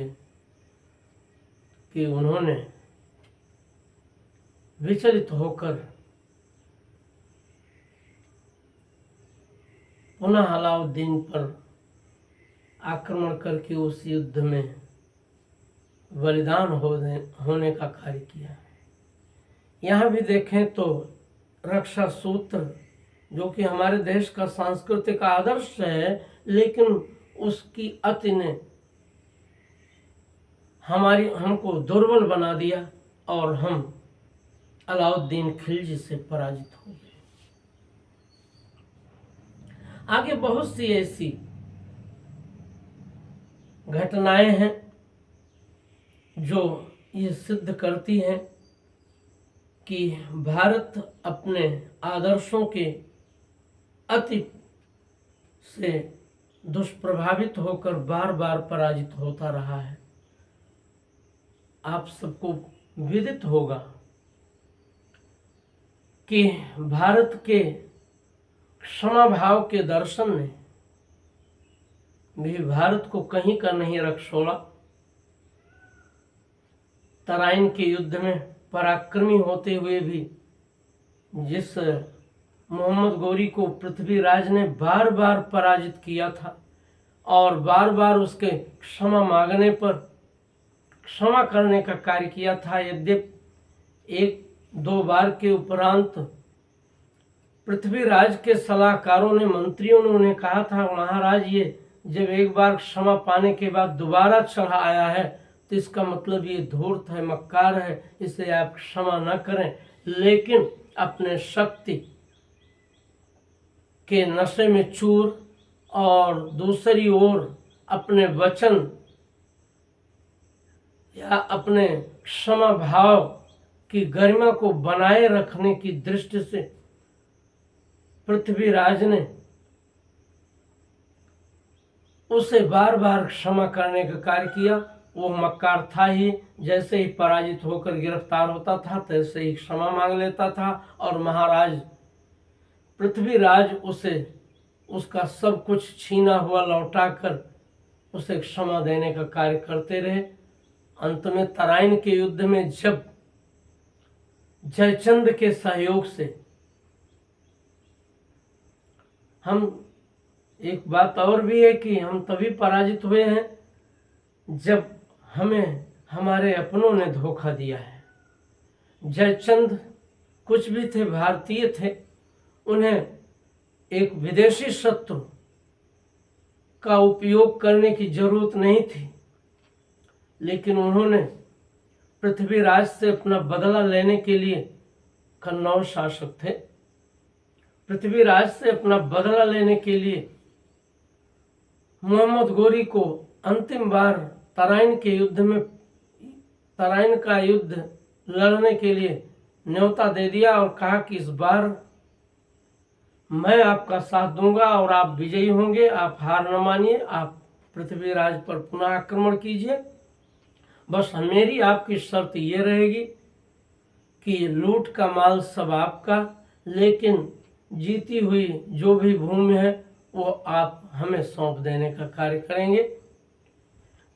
कि उन्होंने विचलित होकर पुनः अलाउद्दीन पर आक्रमण करके उस युद्ध में बलिदान होने का कार्य किया। यहाँ भी देखें तो रक्षा सूत्र जो कि हमारे देश का सांस्कृतिक आदर्श है, लेकिन उसकी अति ने हमको दुर्बल बना दिया और हम अलाउद्दीन खिलजी से पराजित हो गए। आगे बहुत सी ऐसी घटनाएं हैं जो ये सिद्ध करती हैं कि भारत अपने आदर्शों के अति से दुष्प्रभावित होकर बार बार पराजित होता रहा है। आप सबको विदित होगा कि भारत के क्षमा भाव के दर्शन ने भी भारत को कहीं का नहीं रख छोड़ा। तराइन के युद्ध में पराक्रमी होते हुए भी जिस मोहम्मद गोरी को पृथ्वीराज ने बार बार पराजित किया था और बार बार उसके क्षमा मांगने पर क्षमा करने का कार्य किया था, यद्यपि एक दो बार के उपरांत पृथ्वीराज के सलाहकारों ने, मंत्रियों ने उन्हें कहा था, महाराज ये जब एक बार क्षमा पाने के बाद दोबारा चढ़ा आया है तो इसका मतलब ये धूर्त है, मक्कार है, इसे आप क्षमा न करें। लेकिन अपने शक्ति के नशे में चूर और दूसरी ओर अपने वचन या अपने क्षमा भाव की गरिमा को बनाए रखने की दृष्टि से पृथ्वीराज ने उसे बार बार क्षमा करने का कार्य किया। वो मक्कार था ही, जैसे ही पराजित होकर गिरफ्तार होता था तैसे ही क्षमा मांग लेता था और महाराज पृथ्वीराज उसे उसका सब कुछ छीना हुआ लौटाकर उसे क्षमा देने का कार्य करते रहे। अंत में तराइन के युद्ध में जब जयचंद के सहयोग से हम, एक बात और भी है कि हम तभी पराजित हुए हैं जब हमें हमारे अपनों ने धोखा दिया है। जयचंद कुछ भी थे, भारतीय थे, उन्हें एक विदेशी शत्रु का उपयोग करने की जरूरत नहीं थी, लेकिन उन्होंने पृथ्वीराज से अपना बदला लेने के लिए, कन्नौज शासक थे, पृथ्वीराज से अपना बदला लेने के लिए मोहम्मद गोरी को अंतिम बार तराइन के युद्ध में, तराइन का युद्ध लड़ने के लिए न्योता दे दिया और कहा कि इस बार मैं आपका साथ दूंगा और आप विजयी होंगे, आप हार न मानिए, आप पृथ्वीराज पर पुनः आक्रमण कीजिए, बस मेरी आपकी शर्त ये रहेगी कि लूट का माल सब आपका, लेकिन जीती हुई जो भी भूमि है वो आप हमें सौंप देने का कार्य करेंगे,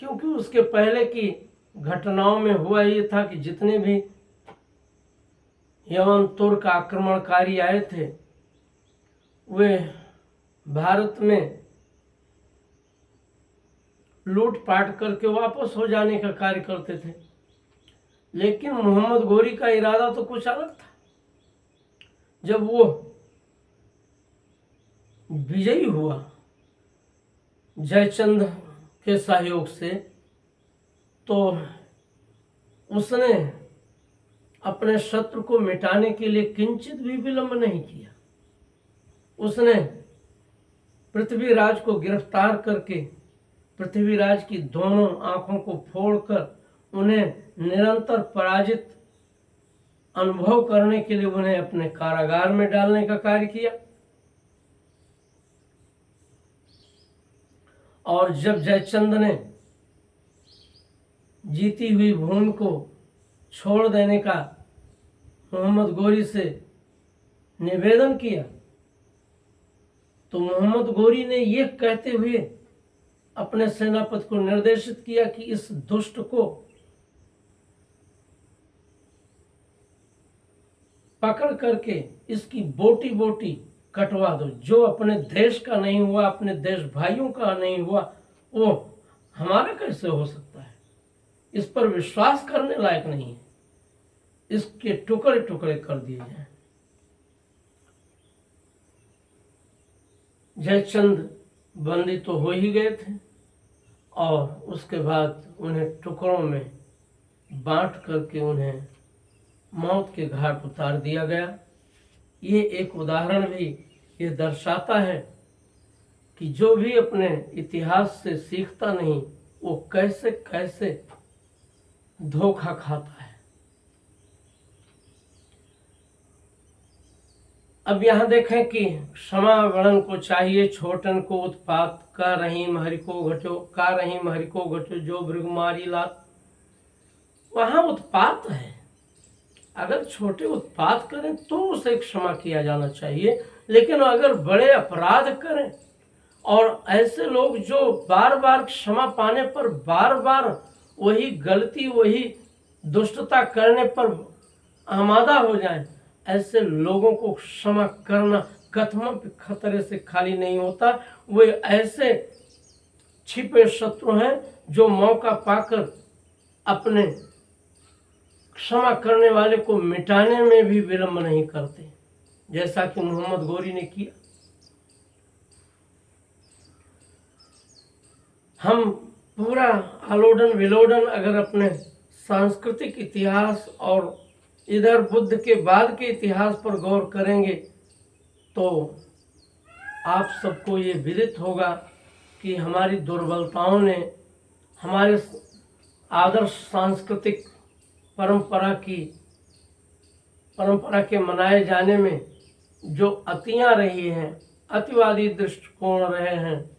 क्योंकि उसके पहले की घटनाओं में हुआ ये था कि जितने भी यवन तुर्क आक्रमणकारी आए थे वे भारत में लूटपाट करके वापस हो जाने का कार्य करते थे। लेकिन मोहम्मद गोरी का इरादा तो कुछ अलग था। जब वो विजयी हुआ जयचंद के सहयोग से, तो उसने अपने शत्रु को मिटाने के लिए किंचित भी विलंब नहीं किया। उसने पृथ्वीराज को गिरफ्तार करके पृथ्वीराज की दोनों आंखों को फोड़कर उन्हें निरंतर पराजित अनुभव करने के लिए उन्हें अपने कारागार में डालने का कार्य किया। और जब जयचंद ने जीती हुई भूमि को छोड़ देने का मोहम्मद गोरी से निवेदन किया, तो मोहम्मद गोरी ने यह कहते हुए अपने सेनापति को निर्देशित किया कि इस दुष्ट को पकड़ करके इसकी बोटी बोटी कटवा दो। जो अपने देश का नहीं हुआ, अपने देश भाइयों का नहीं हुआ, वो हमारा कैसे हो सकता है? इस पर विश्वास करने लायक नहीं है। इसके टुकड़े टुकड़े कर दिए जाए। जयचंद बंदी तो हो ही गए थे और उसके बाद उन्हें टुकड़ों में बांट करके उन्हें मौत के घाट उतार दिया गया। ये एक उदाहरण भी ये दर्शाता है कि जो भी अपने इतिहास से सीखता नहीं वो कैसे कैसे धोखा खाता है। अब यहाँ देखें कि क्षमा वर्णन को चाहिए छोटन को उत्पात का रहीम हरि को घटो, का रहीम हरि को घटो जो भृगुमारी लात। वहां उत्पात है। अगर छोटे उत्पात करें तो उसे क्षमा किया जाना चाहिए, लेकिन अगर बड़े अपराध करें और ऐसे लोग जो बार बार क्षमा पाने पर बार बार वही गलती वही दुष्टता करने पर आमादा हो जाएं, ऐसे लोगों को क्षमा करना कथम खतरे से खाली नहीं होता। वे ऐसे छिपे शत्रु हैं जो मौका पाकर अपने क्षमा करने वाले को मिटाने में भी विलंब नहीं करते, जैसा कि मोहम्मद गोरी ने किया। हम पूरा आलोडन विलोडन अगर अपने सांस्कृतिक इतिहास और इधर बुद्ध के बाद के इतिहास पर गौर करेंगे तो आप सबको ये विदित होगा कि हमारी दुर्बलताओं ने हमारे आदर्श सांस्कृतिक परंपरा के मनाए जाने में जो अतियां रही हैं, अतिवादी दृष्टिकोण रहे हैं,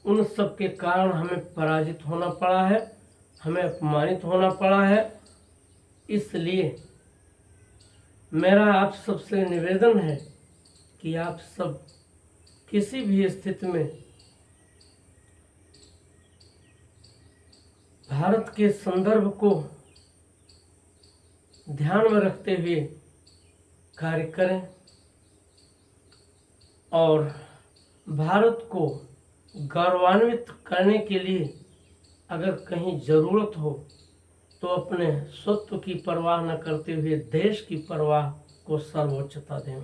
उन सब के कारण हमें पराजित होना पड़ा है, हमें अपमानित होना पड़ा है। इसलिए मेरा आप सबसे निवेदन है कि आप सब किसी भी स्थिति में भारत के संदर्भ को ध्यान में रखते हुए कार्य करें और भारत को गौरवान्वित करने के लिए अगर कहीं ज़रूरत हो तो अपने स्वत्व की परवाह न करते हुए देश की परवाह को सर्वोच्चता दें।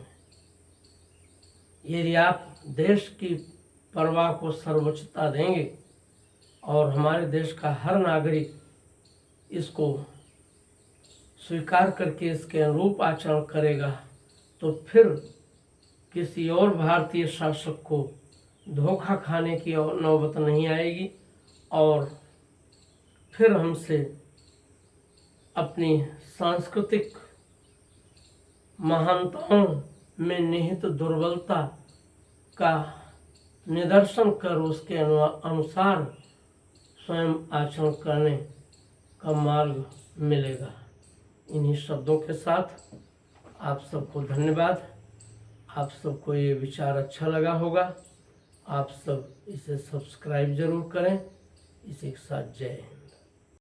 यदि आप देश की परवाह को सर्वोच्चता देंगे और हमारे देश का हर नागरिक इसको स्वीकार करके इसके अनुरूप आचरण करेगा तो फिर किसी और भारतीय शासक को धोखा खाने की नौबत नहीं आएगी और फिर हमसे अपनी सांस्कृतिक महानताओं में निहित दुर्बलता का निदर्शन कर उसके अनुसार स्वयं आचरण करने का मार्ग मिलेगा। इन्हीं शब्दों के साथ आप सबको धन्यवाद। आप सबको ये विचार अच्छा लगा होगा। आप सब इसे सब्सक्राइब जरूर करें। इसी के साथ जय हिंद।